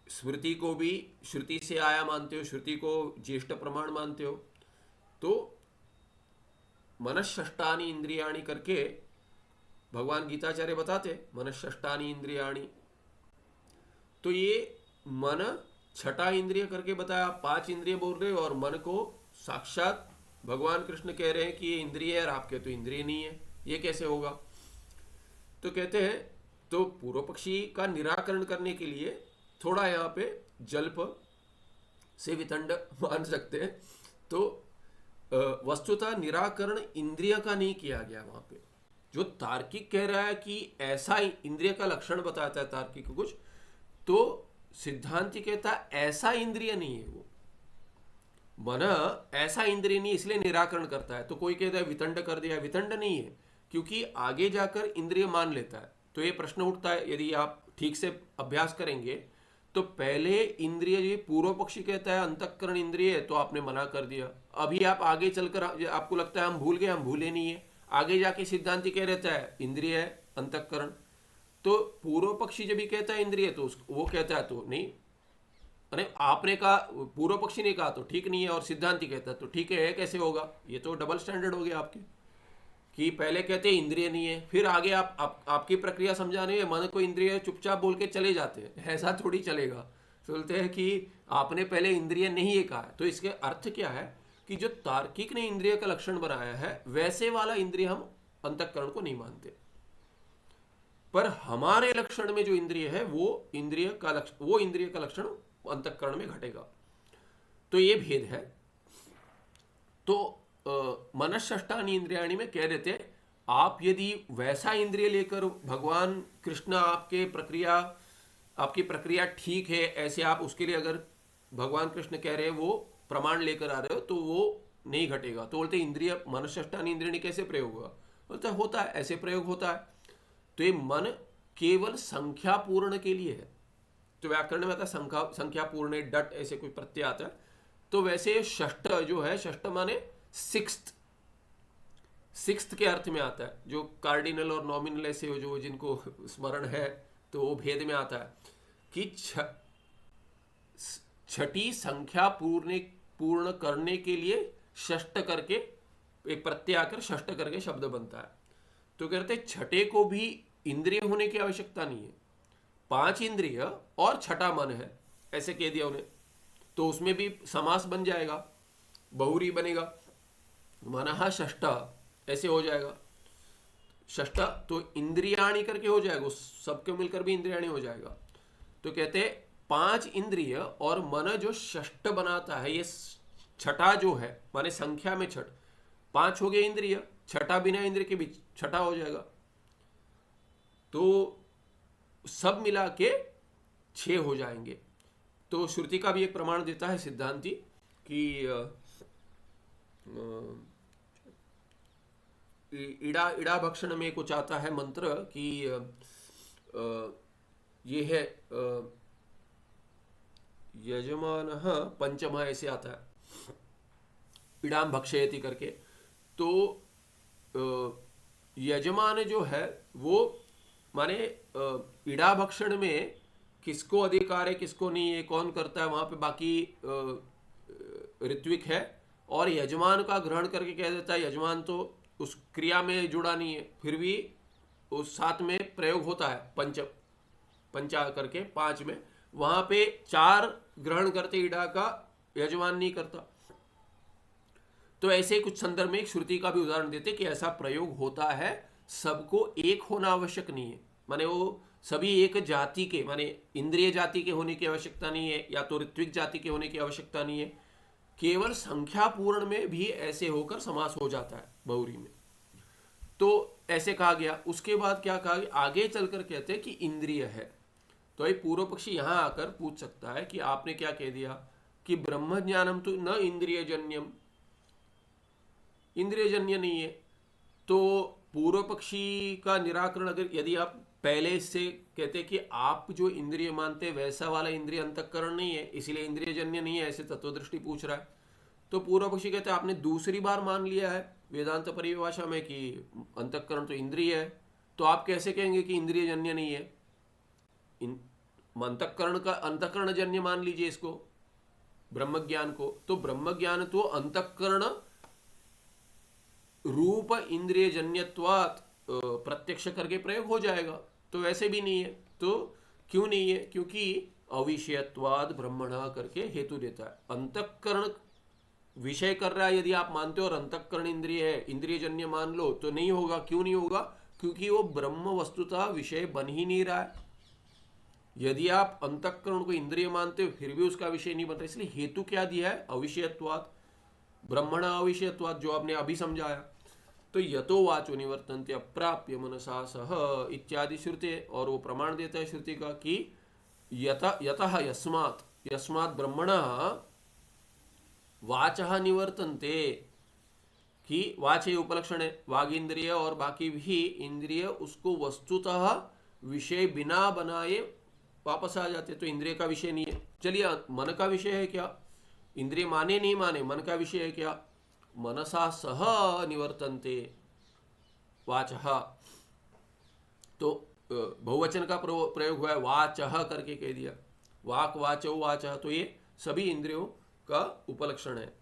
स्मृति को भी श्रुति से आया मानते हो, श्रुति को ज्येष्ठ प्रमाण मानते हो। तो मनःषष्टानि इंद्रियाणि करके भगवान गीताचार्य बताते, मनःषष्टानि इंद्रियाणि। तो ये मन छठा इंद्रिय करके बताया, 5 इंद्रिय बोल रहे हो और मन को साक्षात भगवान कृष्ण कह रहे हैं कि ये इंद्रिय है और आप कहते तो इंद्रिय नहीं है, ये कैसे होगा? तो कहते हैं, तो पूर्व पक्षी का निराकरण करने के लिए थोड़ा यहाँ पे जल्प से वितंड मान सकते हैं। तो वस्तुतः निराकरण इंद्रिय का नहीं किया गया वहां पे। जो तार्किक कह रहा है कि ऐसा इंद्रिय का लक्षण बताता है तार्किक कुछ, तो सिद्धांति कहता है ऐसा इंद्रिय नहीं है वो, मन ऐसा इंद्रिय नहीं, इसलिए निराकरण करता है। तो कोई कहता है वितंड कर दिया, वितंड नहीं है, क्योंकि आगे जाकर इंद्रिय मान लेता है। तो ये प्रश्न उठता है, यदि आप ठीक से अभ्यास करेंगे तो पहले इंद्रिय, ये पूर्व पक्षी कहता है अंतःकरण इंद्रिय है, तो आपने मना कर दिया। अभी आप आगे चलकर आपको लगता है हम भूल गए, हम भूले नहीं है, आगे जाके सिद्धांति कह रहता है इंद्रिय है अंतःकरण। तो पूर्व पक्षी जब भी कहता है इंद्रिय, तो वो कहता है तो नहीं, अरे आपने कहा, पूर्व पक्षी ने कहा तो ठीक नहीं है, और सिद्धांति कहता है तो ठीक है, कैसे होगा? ये तो डबल स्टैंडर्ड हो गया आपके, कि पहले कहते हैं इंद्रिय नहीं है, फिर आगे आपकी प्रक्रिया समझाने में मन को इंद्रिय चुपचाप बोल के चले जाते हैं। ऐसा थोड़ी चलेगा। बोलते हैं कि आपने पहले इंद्रिय नहीं है कहा है, तो इसके अर्थ क्या है कि जो तार्किक ने इंद्रिय का लक्षण बनाया है वैसे वाला इंद्रिय हम अंतःकरण को नहीं मानते, पर हमारे लक्षण में जो इंद्रिय है वो इंद्रिय का लक्षण अंतःकरण में घटेगा। तो ये भेद है। तो मनःषष्टानि इंद्रियाणि में कह देते, आप यदि वैसा इंद्रिय लेकर भगवान कृष्ण आपकी प्रक्रिया ठीक है, ऐसे आप उसके लिए अगर भगवान कृष्ण कह रहे हैं वो प्रमाण लेकर आ रहे हो, तो वो नहीं घटेगा। तो बोलते इंद्रिय मनःषष्टानि इंद्रियाणि कैसे प्रयोग हुआ? बोलते होता है, ऐसे प्रयोग होता है। तो ये मन केवल संख्या पूर्ण के लिए है। तो व्याकरण में आता है संख्या पूर्ण, डट ऐसे कोई प्रत्यय आता है। तो वैसे षष्ठ जो है, षष्ठ माने सिक्स्थ के अर्थ में आता है, जो कार्डिनल और नॉमिनल ऐसे हो, जो जिनको स्मरण है तो वो भेद में आता है कि छठी संख्या पूर्ण करने के लिए षष्ठ करके एक प्रत्यय आकर षष्ठ करके शब्द बनता है। तो कहते छठे को भी इंद्रिय होने की आवश्यकता नहीं है, 5 इंद्रिय और छठा मन है, ऐसे कह दिया उन्हें। तो उसमें भी समास बन जाएगा, बहुरी बनेगा, मनः षष्ठ ऐसे हो जाएगा। षष्ठ तो इंद्रियाणी करके हो जाएगा, सबके मिलकर भी इंद्रियाणी हो जाएगा। तो कहते 5 इंद्रिय और मन जो षष्ठ बनाता है, ये छठा जो है माने संख्या में छठ, 5 हो गए इंद्रिय, छठा बिना इंद्रिय के बीच छठा हो जाएगा। तो सब मिला के 6 हो जाएंगे। तो श्रुति का भी एक प्रमाण देता है सिद्धांति कि इड़ा भक्षण में कुछ आता है मंत्र कि ये है यजमान पंचम ऐसे आता है, इडाम भक्षयति करके। तो यजमान जो है वो माने इड़ा भक्षण में किसको अधिकार है किसको नहीं है, कौन करता है, वहां पे बाकी ऋत्विक है, और यजमान का ग्रहण करके कह देता है यजमान तो उस क्रिया में जुड़ा नहीं है, फिर भी उस साथ में प्रयोग होता है पंचा करके 5 में, वहां पे 4 ग्रहण करते इड़ा का, यजमान नहीं करता। तो ऐसे कुछ संदर्भ में एक श्रुति का भी उदाहरण देते कि ऐसा प्रयोग होता है। सबको एक होना आवश्यक नहीं है, माने वो सभी एक जाति के, माने इंद्रिय जाति के होने की आवश्यकता नहीं है, या तो ऋत्विक जाति के होने की आवश्यकता नहीं है, केवल संख्या पूर्ण में भी ऐसे होकर समास हो जाता है बहुरी में। तो ऐसे कहा गया। उसके बाद क्या कहा गया, आगे चलकर कहते हैं कि इंद्रिय है। तो ये पूर्व पक्षी यहां आकर पूछ सकता है कि आपने क्या कह दिया कि ब्रह्म ज्ञानम तो न इंद्रिय जन्यम, इंद्रिय जन्य नहीं है। तो पूर्व पक्षी का निराकरण अगर यदि आप पहले इससे कहते कि आप जो इंद्रिय मानते हैं वैसा वाला इंद्रिय अंतःकरण नहीं है, इसीलिए इंद्रिय जन्य नहीं है, ऐसे तत्वदृष्टि पूछ रहा है। तो पूर्व पक्षी कहते हैं आपने दूसरी बार मान लिया है वेदांत परिभाषा में कि अंतःकरण तो इंद्रिय है, तो आप कैसे कहेंगे कि इंद्रिय जन्य नहीं है? अंतःकरण का अंतःकरण जन्य मान लीजिए इसको, ब्रह्म ज्ञान को। तो ब्रह्म ज्ञान तो अंतःकरण रूप इंद्रिय जन्यत्वात् प्रत्यक्ष करके प्रयोग हो जाएगा। तो वैसे भी नहीं है। तो क्यों नहीं है? क्योंकि अविषयत्वाद ब्रह्मणा करके हेतु देता है। अंतःकरण विषय कर रहा है यदि आप मानते हो और अंतःकरण इंद्रिय है, इंद्रिय जन्य मान लो, तो नहीं होगा। क्यों नहीं होगा? क्योंकि वो ब्रह्म वस्तुतः विषय बन ही नहीं रहा है। यदि आप अंतःकरण को इंद्रिय मानते हो फिर भी उसका विषय नहीं बन रहा। इसलिए हेतु क्या दिया है? अविषयत्वाद, ब्रह्मणा अविषयत्वाद, जो आपने अभी समझाया। तो यतो वाचो निवर्तन्ते अप्राप्य मनसा सह इत्यादि श्रुति, और वो प्रमाण देता है श्रुति का कि यतः यस्मात् यस्मात् ब्रह्मणः वाचः निवर्तन्ते, कि वाच उपलक्षण है, वाग इंद्रिय और बाकी भी इंद्रिय उसको वस्तुतः विषय बिना बनाए वापस आ जाते। तो इंद्रिय का विषय नहीं है। चलिए मन का विषय है क्या? इंद्रिय माने नहीं माने, मन का विषय है क्या? मनसा सह निवर्तन्ते वाचः। तो बहुवचन का प्रयोग हुआ है, वाचः करके कह दिया। वाक वाचो वाचः, तो ये सभी इंद्रियों का उपलक्षण है।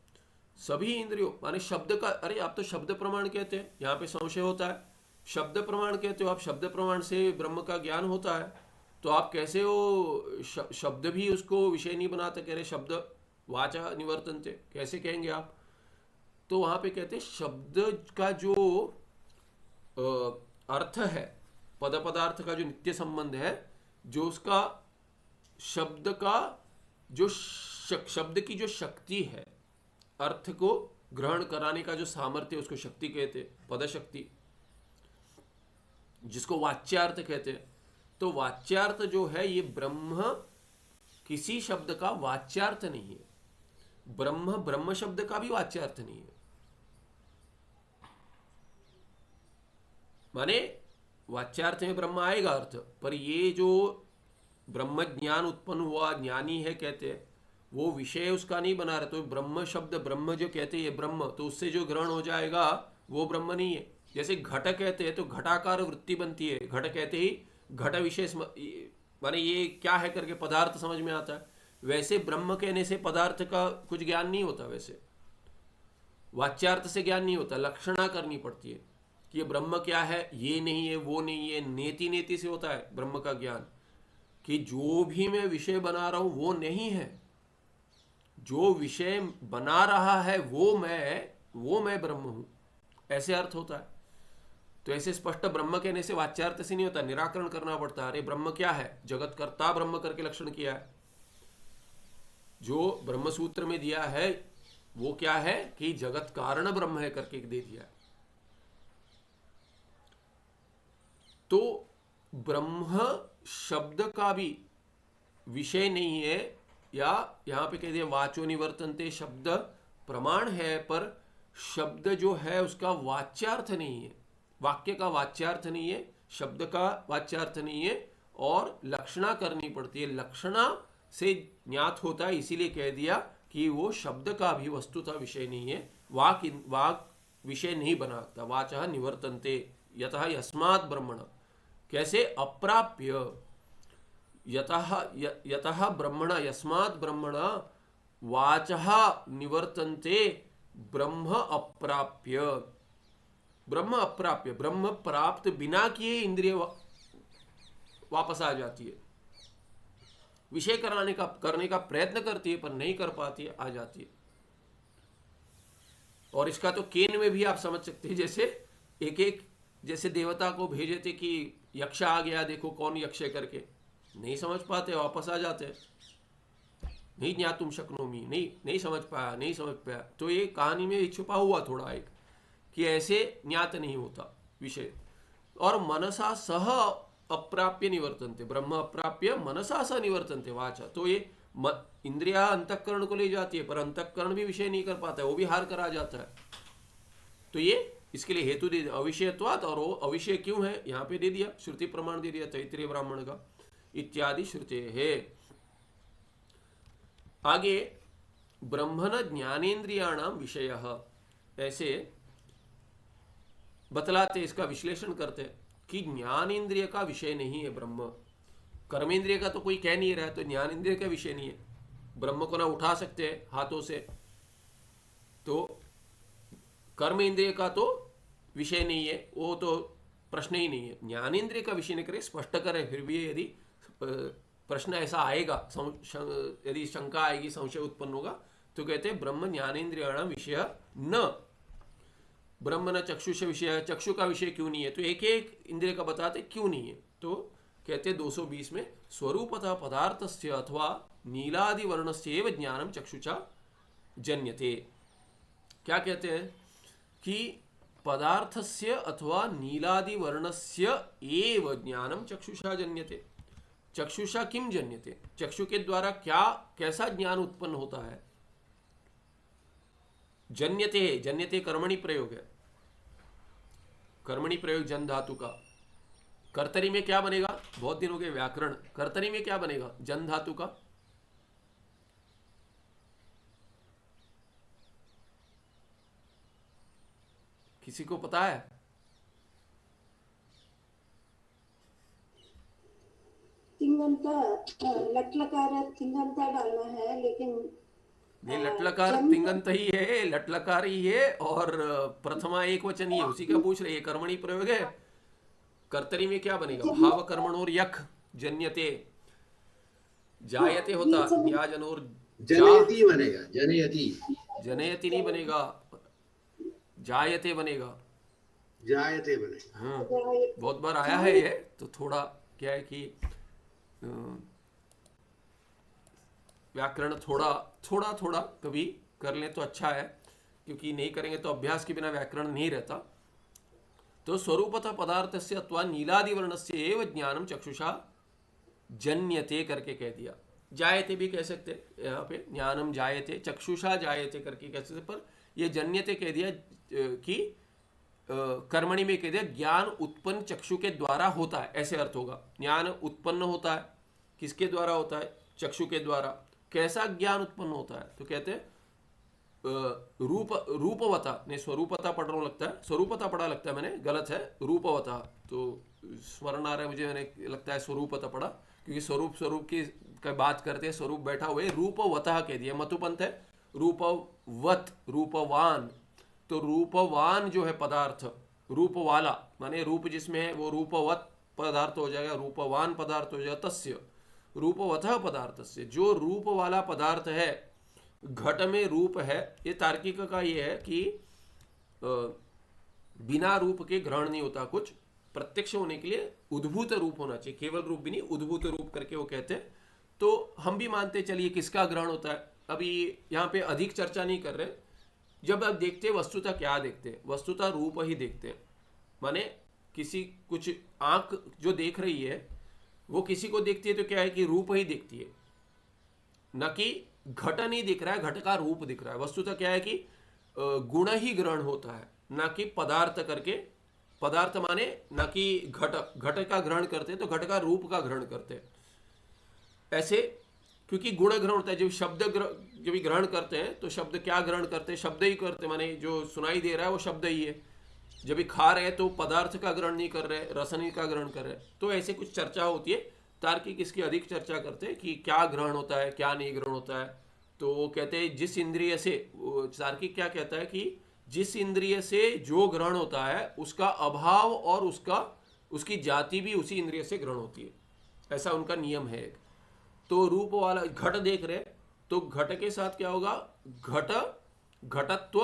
सभी इंद्रियों माने शब्द का। अरे आप तो शब्द प्रमाण कहते हैं, यहाँ पे संशय होता है। शब्द प्रमाण कहते हो आप, शब्द प्रमाण से ब्रह्म का ज्ञान होता है, तो आप कैसे हो शब्द भी उसको विषय नहीं बनाते? कह रहे शब्द वाचा निवर्तन्ते, कैसे कहेंगे आप? तो वहां पे कहते हैं शब्द का जो अर्थ है, पद पदार्थ का जो नित्य संबंध है, जो उसका शब्द का जो शब्द की जो शक्ति है, अर्थ को ग्रहण कराने का जो सामर्थ्य, उसको शक्ति कहते हैं, पद शक्ति, जिसको वाच्यार्थ कहते हैं। तो वाच्यार्थ जो है ये ब्रह्म किसी शब्द का वाच्यार्थ नहीं है। ब्रह्म ब्रह्म शब्द का भी वाच्यार्थ नहीं है। माने वाच्यार्थ में ब्रह्म आएगा अर्थ, पर ये जो ब्रह्म ज्ञान उत्पन्न हुआ ज्ञानी है कहते हैं, वो विषय उसका नहीं बना रहे। तो ब्रह्म शब्द, ब्रह्म जो कहते हैं ब्रह्म, तो उससे जो ग्रहण हो जाएगा वो ब्रह्म नहीं है। जैसे घट कहते हैं तो घटाकार वृत्ति बनती है, घट कहते ही घट विशेष माने ये क्या है करके पदार्थ समझ में आता है। वैसे ब्रह्म कहने से पदार्थ का कुछ ज्ञान नहीं होता, वैसे वाच्यार्थ से ज्ञान नहीं होता, लक्षणा करनी पड़ती है कि ये ब्रह्म क्या है, ये नहीं है वो नहीं है। नेति नेति से होता है ब्रह्म का ज्ञान, कि जो भी मैं विषय बना रहा हूं वो नहीं है, जो विषय बना रहा है वो मैं ब्रह्म हूं, ऐसे अर्थ होता है। तो ऐसे स्पष्ट ब्रह्म कहने से वाच्यार्थ से नहीं होता, निराकरण करना पड़ता है। अरे ब्रह्म क्या है? जगत कर्ता ब्रह्म करके लक्षण किया है। जो ब्रह्म सूत्र में दिया है वो क्या है कि जगत कारण ब्रह्म है करके दे दिया है। तो ब्रह्म शब्द का भी विषय नहीं है, या यहां पे कह दिया वाचो निवर्तन्ते, शब्द प्रमाण है पर शब्द जो है उसका वाच्यार्थ नहीं है, वाक्य का वाच्यार्थ नहीं है, शब्द का वाच्यार्थ नहीं है, और लक्षणा करनी पड़ती है, लक्षणा से ज्ञात होता है। इसीलिए कह दिया कि वो शब्द का भी वस्तुतः विषय नहीं है, वाक विषय नहीं बनाता। वाचः निवर्तन्ते यतः यस्मात् ब्रह्मण, कैसे? अप्राप्य, यतः ब्रह्मण यस्मात् ब्रह्मण वाचः निवर्तन्ते ब्रह्म अप्राप्य, ब्रह्म अप्राप्य, ब्रह्म प्राप्त बिना किए इंद्रिय वापस आ जाती है, विषय करने का प्रयत्न करती है पर नहीं कर पाती है, आ जाती है। और इसका तो केन में भी आप समझ सकते हैं, जैसे एक जैसे देवता को भेजे थे कि यक्ष आ गया, देखो कौन यक्ष है करके, नहीं समझ पाते, वापस आ जाते हैं। नहीं ज्ञातुम शक्नोमी, नहीं नहीं समझ पाया, नहीं समझ पाया, तो ये कहानी में छुपा हुआ थोड़ा एक, कि ऐसे ज्ञात नहीं होता विषय। और मनसा सह अप्राप्य निवर्तनते, ब्रह्म अप्राप्य मनसा सह निवर्तनते वाचा, तो ये इंद्रिया अंतःकरण को ले जाती है, पर अंतःकरण भी विषय नहीं कर पाता है, वो भी हार करा जाता है। तो ये इसके लिए हेतु दे दिया अविषयत्वात्, और वो अविषय क्यों है यहाँ पे दे दिया, श्रुति प्रमाण दे दिया तैत्तिरीय ब्राह्मण का, इत्यादि श्रुते है। आगे ब्रह्मण ज्ञानेन्द्रियाणाम विषय, ऐसे बतलाते, इसका विश्लेषण करते कि ज्ञानेन्द्रिय का विषय नहीं है ब्रह्म। कर्मेंद्रिय का तो कोई कह नहीं रहा है, तो ज्ञानेन्द्रिय का विषय नहीं है। ब्रह्म को ना उठा सकते हैं हाथों से, तो कर्म इंद्रिय का तो विषय नहीं है, वो तो प्रश्न ही नहीं है। ज्ञानेन्द्रिय का विषय नहीं करे, स्पष्ट करे। फिर भी यदि प्रश्न ऐसा आएगा, यदि शंका आएगी, संशय उत्पन्न होगा, तो कहते हैं ब्रह्म ज्ञानेन्द्रियाणाम विषय न, ब्रह्म न चक्षुष विषय, चक्षु का विषय क्यों नहीं है, तो एक एक इंद्रिय का बताते क्यों नहीं है। तो कहते 220 में स्वरूपतः पदार्थस्य अथवा नीलादि वर्णस्य एव ज्ञानम चक्षुषा जन्यते। क्या कहते हैं कि पदार्थस्य अथवा नीलादि वर्णस्य एव ज्ञानम चक्षुषा जन्यते। चक्षुषा किम जन्यते, चक्षु के द्वारा क्या कैसा ज्ञान उत्पन्न होता है। जन्यते, जन्यते कर्मणि प्रयोग है, कर्मणि प्रयोग जन धातु का। कर्तरी में क्या बनेगा, बहुत दिनों के व्याकरण, कर्तरी में क्या बनेगा जन धातु का, किसी को पता है? तिंगंत लट लकार तिंगंत डालना है, लेकिन नहीं, लटलकार तिंगंत ही है, लटलकार ही है, और प्रथमा एक वचन ही है, उसी का पूछ रहे हैं। कर्मणि प्रयोग है। कर्तरी में क्या बनेगा, भाव कर्मणोर यख जन्यते, जायते होता या जनोर जनयति बनेगा, जनयति, जनयति नहीं बनेगा, जायते बनेगा, जायते बनेगा। बहुत बार आया है ये, तो थोड़ा क्या है कि व्याकरण थोड़ा थोड़ा थोड़ा कभी कर लें तो अच्छा है, क्योंकि नहीं करेंगे तो अभ्यास के बिना व्याकरण नहीं रहता। तो स्वरूपतः पदार्थस्य अथवा नीलादि वर्णस्य एव ज्ञानम चक्षुषा जन्यते करके कह दिया। जायते भी कह सकते, यहाँ पे ज्ञानम जायते, चक्षुषा जायते करके कह सकते, पर ये जन्यते कह दिया कि कर्मणि में कह दिया ज्ञान उत्पन्न चक्षु के द्वारा होता है, ऐसे अर्थ होगा। ज्ञान उत्पन्न होता है, किसके द्वारा होता है, चक्षु के द्वारा। कैसा ज्ञान उत्पन्न होता है, तो कहते हैं रूपवता, नहीं स्वरूपता पढ़ रहा हूँ लगता है, स्वरूपता पढ़ा लगता है मैंने, गलत है, रूपवता, तो स्मरण आ रहा है मुझे, मैंने लगता है स्वरूपता पढ़ा, क्योंकि स्वरूप की बात करते हैं, स्वरूप बैठा हुए, रूपवता कह दिया, मतुपंथ है, रूपवत, रूपवान, तो रूपवान जो है पदार्थ, रूप वाला माने रूप जिसमें है वो रूपवत पदार्थ हो जाएगा, रूपवान पदार्थ हो जाएगा, तस्य रूपवतः पदार्थ से, जो रूप वाला पदार्थ है, घट में रूप है। ये तार्किक का ये है कि बिना रूप के ग्रहण नहीं होता, कुछ प्रत्यक्ष होने के लिए उद्भूत रूप होना चाहिए, केवल रूप भी नहीं, उद्भूत रूप करके वो कहते हैं। तो हम भी मानते चलिए किसका ग्रहण होता है, अभी यहाँ पे अधिक चर्चा नहीं कर रहे। जब आप देखते हैं वस्तुतः क्या देखते हैं, वस्तुतः रूप ही देखते हैं, माने किसी कुछ आंख जो देख रही है वो किसी को देखती है तो क्या है कि रूप ही देखती है, न कि घट नहीं दिख रहा है, घट का रूप दिख रहा है। वस्तुतः क्या है कि गुण ही ग्रहण होता है, न कि पदार्थ करके, पदार्थ माने न कि घट का ग्रहण करते तो घट का रूप का ग्रहण करते ऐसे, क्योंकि गुण ग्रहण होता है। जब शब्द जब ग्रहण करते हैं तो शब्द क्या ग्रहण करते हैं, शब्द ही करते, माने जो सुनाई दे रहा है वो शब्द ही है। जब खा रहे हैं तो पदार्थ का ग्रहण नहीं कर रहे, रसनी का ग्रहण कर रहे। तो ऐसे कुछ चर्चा होती है, तार्किक इसकी अधिक चर्चा करते हैं कि क्या ग्रहण होता है क्या नहीं ग्रहण होता है। तो वो कहते हैं जिस इंद्रिय से, तार्किक क्या कहता है कि जिस इंद्रिय से जो ग्रहण होता है उसका अभाव और उसकी जाति भी उसी इंद्रिय से ग्रहण होती है, ऐसा उनका नियम है। तो रूप वाला घट देख रहे तो घट के साथ क्या होगा, घटत्व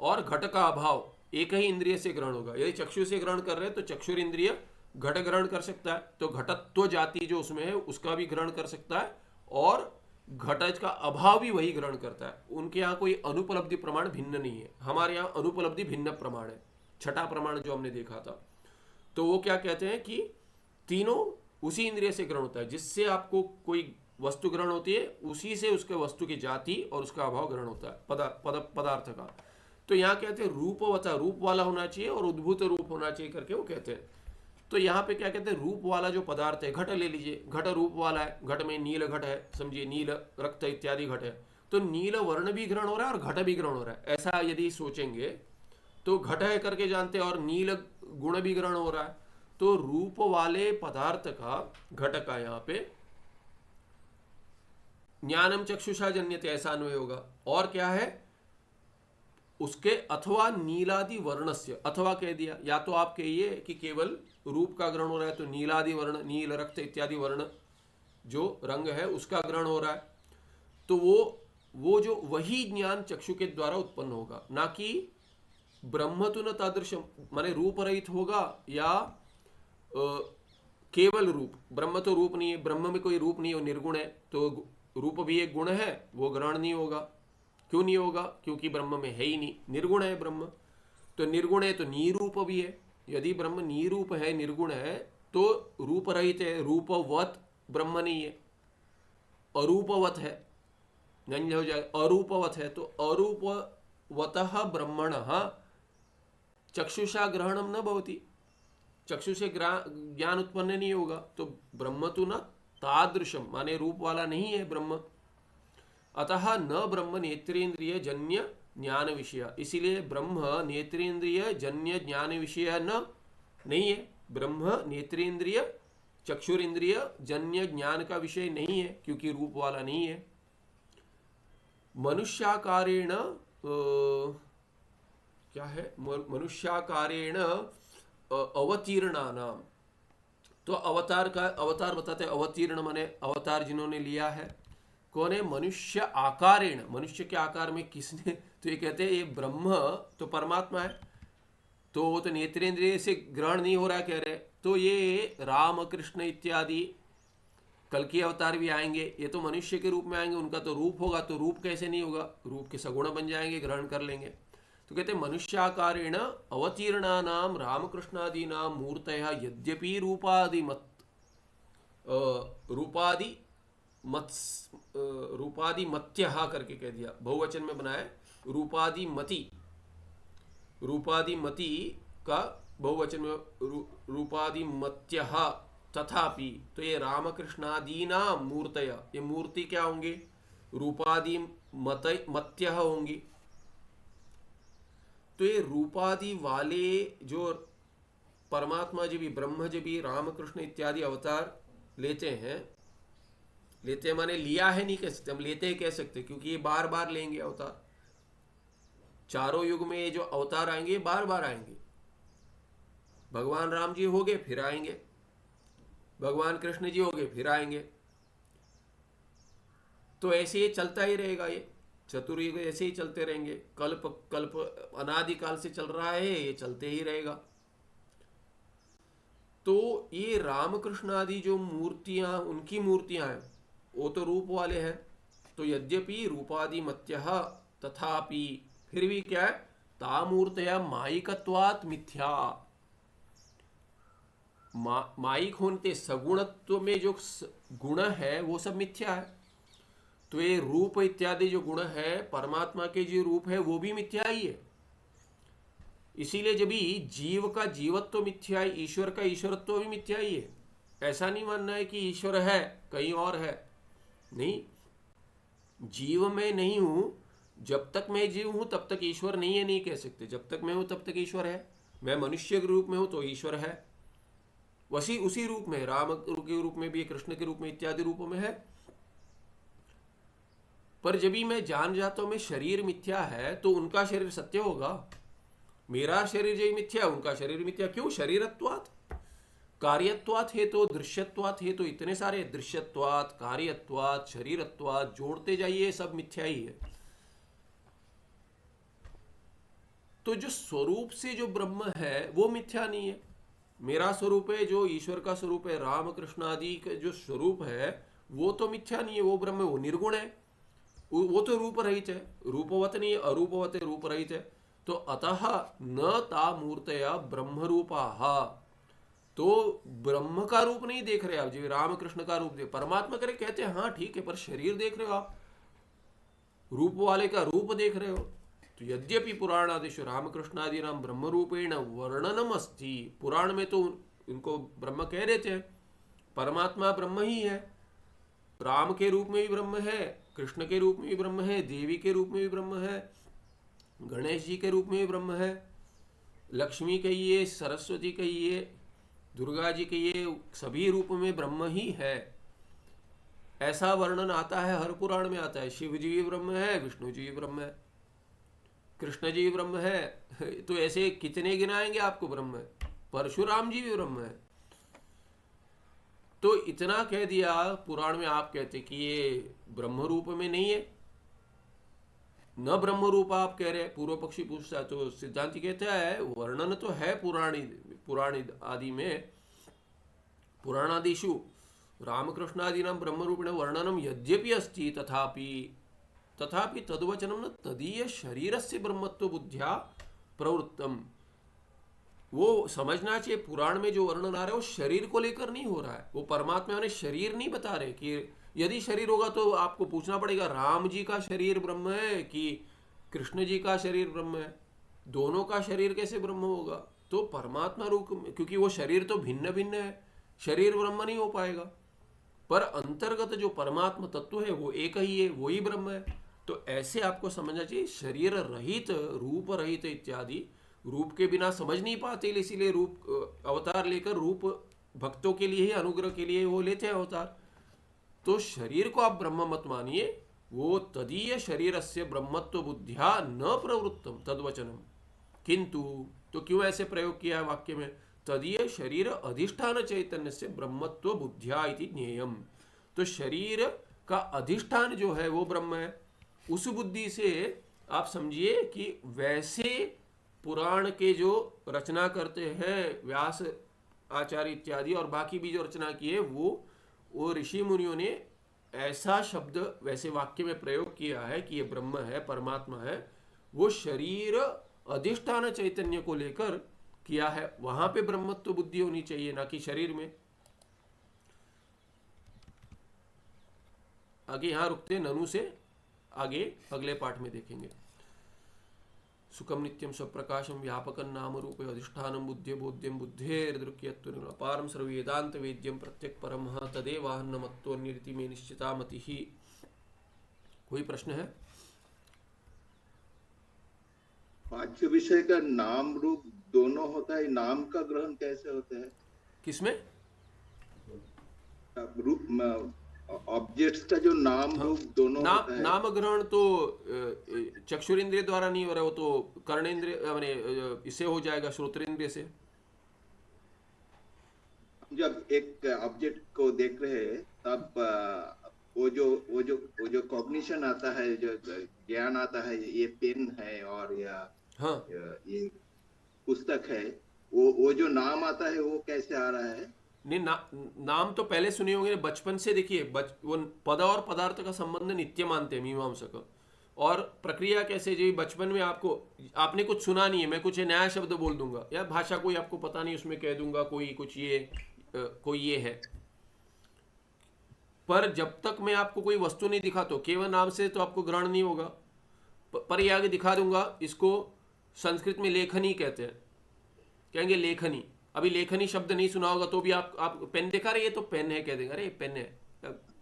और घट का अभाव एक ही इंद्रिय से ग्रहण होगा। यदि चक्षु से ग्रहण कर रहे हैं तो चक्षुर इंद्रिय घट ग्रहण कर सकता है, तो घटत्व जाति जो उसमें है उसका भी ग्रहण कर सकता है, और घटज का अभाव भी वही ग्रहण करता है। उनके यहाँ कोई अनुपलब्धि प्रमाण भिन्न नहीं है, हमारे यहाँ अनुपलब्धि भिन्न प्रमाण है। छठा प्रमाण जो हमने देखा था, तो वो क्या कहते हैं कि तीनों उसी इंद्रिय से ग्रहण होता है। जिससे आपको कोई वस्तु ग्रहण होती है, उसी से उसके वस्तु की जाति और उसका अभाव ग्रहण होता है पदार्थ का। तो यहाँ कहते हैं रूपवता, रूप वाला होना चाहिए और उद्भूत रूप होना चाहिए करके वो कहते हैं। तो यहाँ पे क्या कहते हैं, रूप वाला जो पदार्थ है, घट ले लीजिए, घट रूप वाला है, घट में नील घट है, समझिए नील रक्त इत्यादि घट है, तो नील वर्ण भी ग्रहण हो रहा है और घट भी ग्रहण हो रहा है। ऐसा यदि सोचेंगे तो घट है करके जानते हैं और नील गुण भी ग्रहण हो रहा है। तो रूप वाले पदार्थ का, घट का यहाँ पे ज्ञानम चक्षुषा जन्यते ऐसा अन्वय होगा। और क्या है उसके, अथवा नीलादि वर्णस्य, अथवा कह दिया, या तो आप कहिए कि केवल रूप का ग्रहण हो रहा है तो नीलादि वर्ण, नील रक्त इत्यादि वर्ण जो रंग है उसका ग्रहण हो रहा है, तो वो जो वही ज्ञान चक्षु के द्वारा उत्पन्न होगा, ना कि ब्रह्म तो न तादृशम, माने रूप रहित होगा या केवल रूप। ब्रह्म तो रूप नहीं है, ब्रह्म में कोई रूप नहीं है, वो निर्गुण है, तो रूप भी एक गुण है, वो ग्रहण नहीं होगा। क्यों नहीं होगा? क्योंकि ब्रह्म में है ही नहीं, निर्गुण है ब्रह्म। तो निर्गुण है तो निरूप भी है। यदि ब्रह्म निरूप है, निर्गुण है, तो रूप रहित है, रूपवत ब्रह्म नहीं है, अरूपवत है, नहीं हो जाएगा, अरूपवत है। तो अरूपवतः ब्रह्मणः चक्षुषा ग्रहणम न भवति, चक्षु से ज्ञान उत्पन्न नहीं होगा। तो ब्रह्म तो न तादृशम, माने रूप वाला नहीं है ब्रह्म। अतः न ब्रह्म नेत्रेंद्रिय जन्य ज्ञान विषय, इसीलिए ब्रह्म नेत्रेंद्रिय जन्य ज्ञान विषय नहीं है। ब्रह्म नेत्रेंद्रिय चक्षुरेंद्रिय जन्य ज्ञान का विषय नहीं है, क्योंकि रूप वाला नहीं है। मनुष्याकारेण क्या है, मनुष्याकारेण अवतीर्णानाम, तो अवतार का, अवतार बताते हैं, अवतीर्ण माने अवतार जिन्होंने लिया है, कौन है? मनुष्य आकारेण, मनुष्य के आकार में किसने, तो ये कहते हैं ये ब्रह्म तो परमात्मा है, तो वो तो नेत्रेंद्रिय से ग्रहण नहीं हो रहा कह रहे। तो ये राम कृष्ण इत्यादि कल के अवतार भी आएंगे, ये तो मनुष्य के रूप में आएंगे, उनका तो रूप होगा, तो रूप कैसे नहीं होगा, रूप के सगुण बन जाएंगे, ग्रहण कर लेंगे। तो कहते हैं मनुष्याकारेण अवतीर्णानाम रामकृष्णादीनाम मूर्तयः यद्यपि रूपादि मत्यः करके कह दिया, बहुवचन में बनाया रूपादि मति का बहुवचन में रूपादि मत्यः तथापि, तो ये रामकृष्णादीना मूर्तय, ये मूर्ति क्या होंगे? रूपादि मत्यः होंगी। तो ये रूपादि वाले जो परमात्मा जी भी, ब्रह्म जी भी रामकृष्ण इत्यादि अवतार लेते हैं माने लिया है नहीं कह सकते हम, लेते हैं कह सकते, क्योंकि ये बार बार लेंगे अवतार। चारों युग में ये जो अवतार आएंगे बार बार आएंगे। भगवान राम जी हो गए फिर आएंगे, भगवान कृष्ण जी हो गए फिर आएंगे, तो ऐसे ये चलता ही रहेगा। ये चतुर्युग ऐसे ही चलते रहेंगे, कल्प कल्प अनादिकाल से चल रहा है, ये चलते ही रहेगा। तो ये रामकृष्ण आदि जो मूर्तियां, उनकी मूर्तियां हैं, वो तो रूप वाले हैं। तो यद्यपि रूपादि मत्यः तथापि, फिर भी क्या है? तामूर्तया मायिकत्वात् मिथ्या, मायिक होने सगुणत्व में जो गुण है वो सब मिथ्या है। तो ये रूप इत्यादि जो गुण है, परमात्मा के जो रूप है वो भी मिथ्या ही है। इसीलिए जब भी जीव का जीवत्व मिथ्या है, ईश्वर का ईश्वरत्व भी मिथ्या ही है। ऐसा नहीं मानना है कि ईश्वर है कहीं और है, नहीं। जीव में नहीं हूं, जब तक मैं जीव हूं तब तक ईश्वर नहीं है नहीं कह सकते। जब तक मैं हूं तब तक ईश्वर है। मैं मनुष्य के रूप में हूं तो ईश्वर है, वसी उसी रूप में, राम के रूप में भी, कृष्ण के रूप में, इत्यादि रूपों में है। पर जब भी मैं जान जाता हूं मैं शरीर मिथ्या है, तो उनका शरीर सत्य होगा। मेरा शरीर जो मिथ्या, उनका शरीर मिथ्या। क्यों? शरीरत्वात्, कार्यत्वात् है तो, दृश्यत्वात् है तो, इतने सारे दृश्यत्वात्, कार्यत्वात्, शरीरत्वात् जोड़ते जाइए, सब मिथ्या ही है। तो जो स्वरूप से जो ब्रह्म है वो मिथ्या नहीं है। मेरा स्वरूप है, जो ईश्वर का स्वरूप है, राम कृष्ण आदि का जो स्वरूप है वो तो मिथ्या नहीं है, वो ब्रह्म है, वो निर्गुण है, वो तो रूप रहित है, रूपवत नहीं है, अरूपवत है, रूप रहित है। तो अतः न ता मूर्तया ब्रह्म रूपाः, तो ब्रह्म का रूप नहीं देख रहे आप जी, रामकृष्ण का रूप देख, परमात्मा करे कहते हैं हाँ ठीक है, पर शरीर देख रहे हो आप, रूप वाले का रूप देख रहे हो। तो यद्यपि पुराणादिषु रामकृष्णादि नाम ब्रह्म रूपेण वर्णनम अस्ति, पुराण में तो इनको ब्रह्म कह देते हैं, परमात्मा ब्रह्म ही है, राम के रूप में भी ब्रह्म है, कृष्ण के रूप में भी ब्रह्म है, देवी के रूप में भी ब्रह्म है, गणेश जी के रूप में भी ब्रह्म है, लक्ष्मी कहिए, सरस्वती कहिए, दुर्गा जी कहिए, सभी रूप में ब्रह्म ही है। ऐसा वर्णन आता है, हर पुराण में आता है। शिव जी भी ब्रह्म है, विष्णु जी भी ब्रह्म है, कृष्ण जी भी ब्रह्म है, तो ऐसे कितने गिनाएंगे आपको ब्रह्म है, परशुराम जी भी ब्रह्म है। तो इतना कह दिया पुराण में, आप कहते कि ये ब्रह्म रूप में नहीं है, न ब्रह्म रूप आप कह रहे, पूर्व पक्षी पूछता है, तो सिद्धांति कहता है वर्णन तो है पुराणी आदि में, पुराणादिषु रामकृष्णादीनां ब्रह्मरूपेण वर्णनम यद्यपि अस्ति तथापि तद्वचनम न तदीय शरीरस्य ब्रह्मत्व बुद्ध्या प्रवृत्तम। वो समझना चाहिए पुराण में जो वर्णन आ रहा है वो शरीर को लेकर नहीं हो रहा है, वो परमात्मा ने शरीर नहीं बता रहे। कि यदि शरीर होगा तो आपको पूछना पड़ेगा राम जी का शरीर ब्रह्म है कि कृष्ण जी का शरीर ब्रह्म है, दोनों का शरीर कैसे ब्रह्म होगा? तो परमात्मा रूप, क्योंकि वो शरीर तो भिन्न भिन्न है, शरीर ब्रह्म नहीं हो पाएगा, पर अंतर्गत जो परमात्मा तत्व है वो एक ही है, वही ब्रह्म है। तो ऐसे आपको समझना चाहिए, शरीर रहित, रूप रहित इत्यादि, रूप के बिना समझ नहीं पाते, इसीलिए रूप अवतार लेकर, रूप भक्तों के लिए ही, अनुग्रह के लिए वो लेते हैं अवतार। तो शरीर को आप ब्रह्म मत मानिए, वो तदीय शरीरस्य ब्रह्मत्व बुद्धिया न प्रवृत्तम तद्वचनम। किंतु तो क्यों ऐसे प्रयोग किया है वाक्य में? तदीय शरीर अधिष्ठान चैतन्य से ब्रह्मत्व बुद्धिया इति ज्ञेयम। तो शरीर का अधिष्ठान जो है वो ब्रह्म है, उस बुद्धि से आप समझिए कि वैसे पुराण के जो रचना करते हैं व्यास आचार्य इत्यादि और बाकी भी जो रचना की है, वो ऋषि मुनियों ने ऐसा शब्द वैसे वाक्य में प्रयोग किया है कि ये ब्रह्म है, परमात्मा है, वो शरीर अधिष्ठान चैतन्य को लेकर किया है। वहां पे ब्रह्मत्व बुद्धि होनी चाहिए, ना कि शरीर में। आगे यहां रुकते, ननु से आगे अगले पाठ में देखेंगे। सुखम नित्यम स्वप्रकाशम व्यापकं नाम रूप अधिष्ठानम बुद्धि बोध्यम बुद्धेर्दृक्यत्व अपारम सर्ववेदांत वेद्यम प्रत्यक परम तदेवाहन्नमत्वन्यरिति में निश्चिता मति ही। कोई प्रश्न है? पांचवें विषय का नाम रूप दोनों होता है, नाम का ग्रहण कैसे होता है? किसमें? रूप ऑब्जेक्ट्स का जो नाम रूप दोनों होता है। नाम ग्रहण तो चक्षुरेंद्रिय द्वारा नहीं हो रहा, वो तो कर्णेंद्रिय माने इससे हो जाएगा, श्रोत्रेंद्रिय से। जब एक ऑब्जेक्ट को देख रहे हैं तब वो जो कॉग्निशन आता है, जो ज्ञान आता है, ये पेन है और ये पुस्तक है, वो जो नाम आता है वो कैसे आ रहा है? नहीं, नाम तो पहले सुने होंगे बचपन से। देखिए वो पद और पदार्थ का संबंध नित्य मानते हैं मीमांसक। और प्रक्रिया कैसे, जी बचपन में आपने कुछ सुना नहीं है, मैं कुछ नया शब्द बोल दूंगा या भाषा कोई आपको पता नहीं, उसमें कह दूंगा कोई ये है, पर जब तक मैं आपको कोई वस्तु नहीं दिखा तो केवल नाम से तो आपको ग्रहण नहीं होगा। पर ये आगे दिखा दूंगा, इसको संस्कृत में लेखनी कहते हैं, कहेंगे लेखनी। अभी लेखनी शब्द नहीं सुना होगा तो भी आप पेन देखा रहे, ये तो पेन है, कह देंगे अरे पेन है,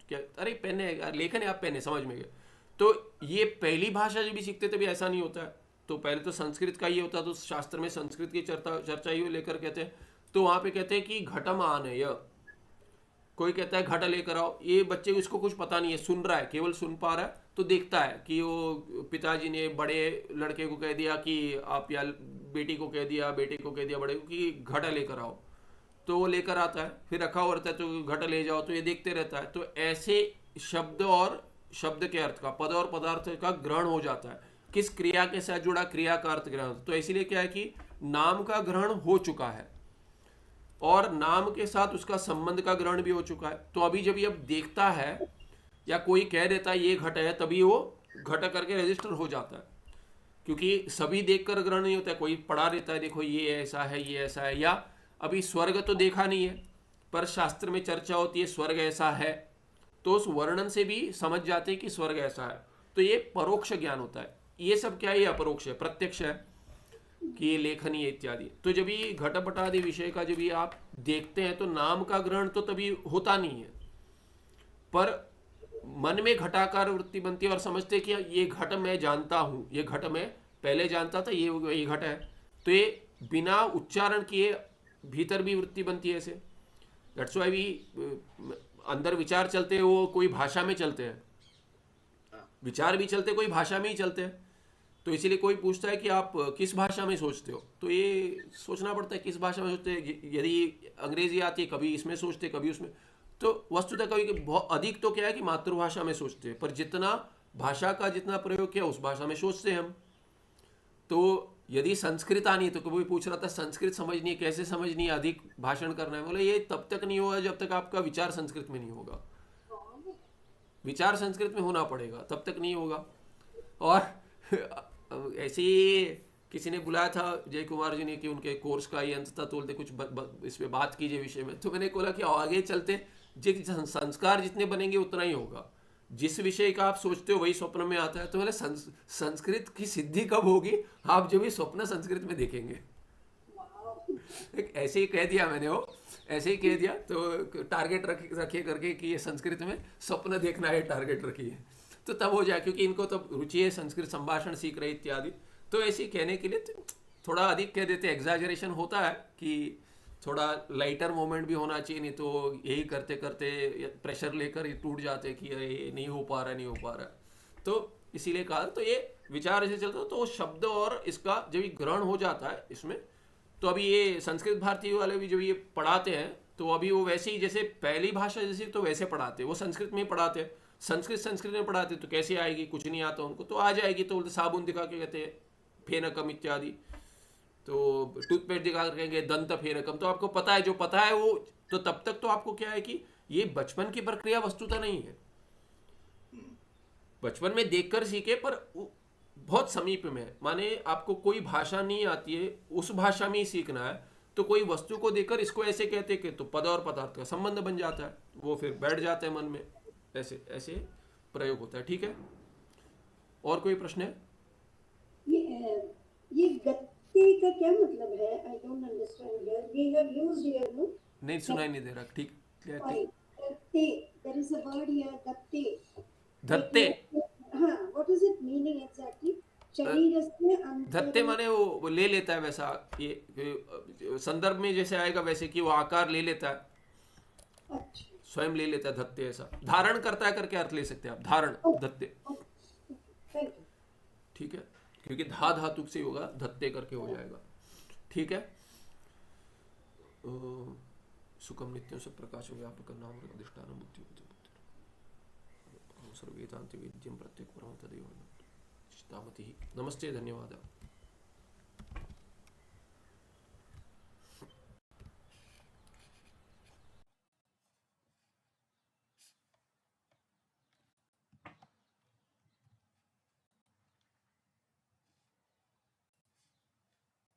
क्या अरे पेन है, लेखन है, आप पेन है, समझ में गए। तो ये पहली भाषा जब भी सीखते तभी ऐसा नहीं होता है, तो पहले तो संस्कृत का ये होता, तो शास्त्र में संस्कृत की चर्चा ही लेकर कहते हैं। तो वहां पे कहते हैं कि घटम आनय, कोई कहता है घट लेकर आओ, ये बच्चे को इसको कुछ पता नहीं है, सुन रहा है, केवल सुन पा रहा है, तो देखता है कि वो पिताजी ने बड़े लड़के को कह दिया कि आप, या बेटी को कह दिया, बेटे को कह दिया बड़े को कि घट लेकर आओ, तो वो लेकर आता है, फिर रखा हुआ रहता है तो घट ले जाओ, तो ये देखते रहता है। तो ऐसे शब्द और शब्द के अर्थ का, पद और पदार्थ का ग्रहण हो जाता है, किस क्रिया के साथ जुड़ा, क्रिया का अर्थ ग्रहण। तो इसीलिए क्या है कि नाम का ग्रहण हो चुका है और नाम के साथ उसका संबंध का ग्रहण भी हो चुका है। तो अभी जब ये अब देखता है या कोई कह देता है ये घट है, तभी वो घट करके रजिस्टर हो जाता है, क्योंकि सभी देखकर ग्रहण नहीं होता है। कोई पढ़ा देता है देखो ये ऐसा है, ये ऐसा है, या अभी स्वर्ग तो देखा नहीं है पर शास्त्र में चर्चा होती है स्वर्ग ऐसा है, तो उस वर्णन से भी समझ जाते हैं कि स्वर्ग ऐसा है। तो ये परोक्ष ज्ञान होता है। ये सब क्या है, ये अपरोक्ष है। प्रत्यक्ष है कि ये लेखनीय इत्यादि। तो जब ये घटपट आदि विषय का जब ये आप देखते हैं तो नाम का ग्रहण तो तभी होता नहीं है, पर मन में घटाकार वृत्ति बनती है और समझते कि ये घट मैं जानता हूँ, ये घट मैं पहले जानता था, ये घट है। तो ये बिना उच्चारण किए भीतर भी वृत्ति बनती है ऐसे। दैट्स व्हाई भी अंदर विचार चलते हैं, वो कोई भाषा में चलते हैं, विचार भी चलते कोई भाषा में ही चलते हैं। तो इसीलिए कोई पूछता है कि आप किस भाषा में सोचते हो, तो ये सोचना पड़ता है किस भाषा में सोचते हैं। यदि अंग्रेजी आती है कभी इसमें सोचते कभी उसमें, तो वस्तुतः कभी बहुत अधिक तो क्या है कि मातृभाषा में सोचते हैं, पर जितना भाषा का जितना प्रयोग किया उस भाषा में सोचते हैं हम। तो यदि संस्कृत आनी है, तो कोई पूछ रहा था संस्कृत समझनी है, कैसे समझनी है, अधिक भाषण करना है, बोले ये तब तक नहीं होगा जब तक आपका विचार संस्कृत में नहीं होगा। विचार संस्कृत में होना पड़ेगा, तब तक नहीं होगा। और ऐसे ही किसी ने बुलाया था जय कुमार जी ने कि उनके कोर्स का ये अंत था, तो बोलते कुछ इस पे बात कीजिए विषय में। तो मैंने बोला कि आगे चलते संस्कार जितने बनेंगे उतना ही होगा। जिस विषय का आप सोचते हो वही स्वप्न में आता है। तो मैंने संस्कृत की सिद्धि कब होगी, आप जब भी स्वप्न संस्कृत में देखेंगे। ऐसे ही कह दिया मैंने, वो ऐसे ही कह दिया। तो टारगेट रखिए करके कि ये संस्कृत में स्वप्न देखना है, टारगेट रखिए, तो तब हो जाए, क्योंकि इनको तो रुचि है, संस्कृत संभाषण सीख रहे इत्यादि। तो ऐसे ही कहने के लिए थोड़ा अधिक कह देते, एग्जैजरेशन होता है कि थोड़ा लाइटर मोमेंट भी होना चाहिए, नहीं तो यही करते करते प्रेशर लेकर टूट जाते कि ये नहीं हो पा रहा है। तो इसीलिए कहा, तो ये विचार ऐसे चलता है। तो शब्द और इसका जब ये ग्रहण हो जाता है इसमें, तो अभी ये संस्कृत भारती वाले भी जब ये पढ़ाते हैं तो अभी वो वैसे ही जैसे पहली भाषा जैसे तो वैसे पढ़ाते हैं, वो संस्कृत में पढ़ाते हैं। संस्कृत में पढ़ाते तो कैसे आएगी, कुछ नहीं आता उनको, तो आ जाएगी। तो साबुन दिखा के कहते हैं फेनकम इत्यादि, तो टूथपेस्ट दिखा कर कहेंगे दंत फेनकम। तो आपको पता है, जो पता है वो, तो तब तक तो आपको क्या है कि ये बचपन की प्रक्रिया वस्तुतः नहीं है। बचपन में देखकर सीखे, पर बहुत समीप में है। माने आपको कोई भाषा नहीं आती है, उस भाषा में ही सीखना है, तो कोई वस्तु को देखकर इसको ऐसे कहते कि तो पद और पदार्थ का संबंध बन जाता है, वो फिर बैठ जाता है मन में। ऐसे ऐसे प्रयोग होता है। ठीक है, और कोई प्रश्न है? ये गत्ते का क्या मतलब है? I don't understand here. We have used here, no? नहीं, सुनाई नहीं दे रहा। ठीक, गत्ते, there is a word here, गत्ते। धत्ते, हाँ, what is it meaning exactly? शरीर से अंतर, धत्ते माने वो ले लेता है वैसा, ये संदर्भ में जैसे आएगा वैसे कि वो आकार ले लेता है। अच्छा, स्वयं ले लेता है धत्ते, ऐसा धारण करता है करके अर्थ ले सकते हैं आप, धारण धत्ते। ठीक है, क्योंकि धा धातु से होगा, धत्ते करके हो जाएगा। ठीक है, सुखम नित्यम सब प्रकाश व्यापक नाम अधिष्ठान बुद्धि सर्वेदांति विद्यम प्रत्येक परम तदेव। नमस्ते, धन्यवाद।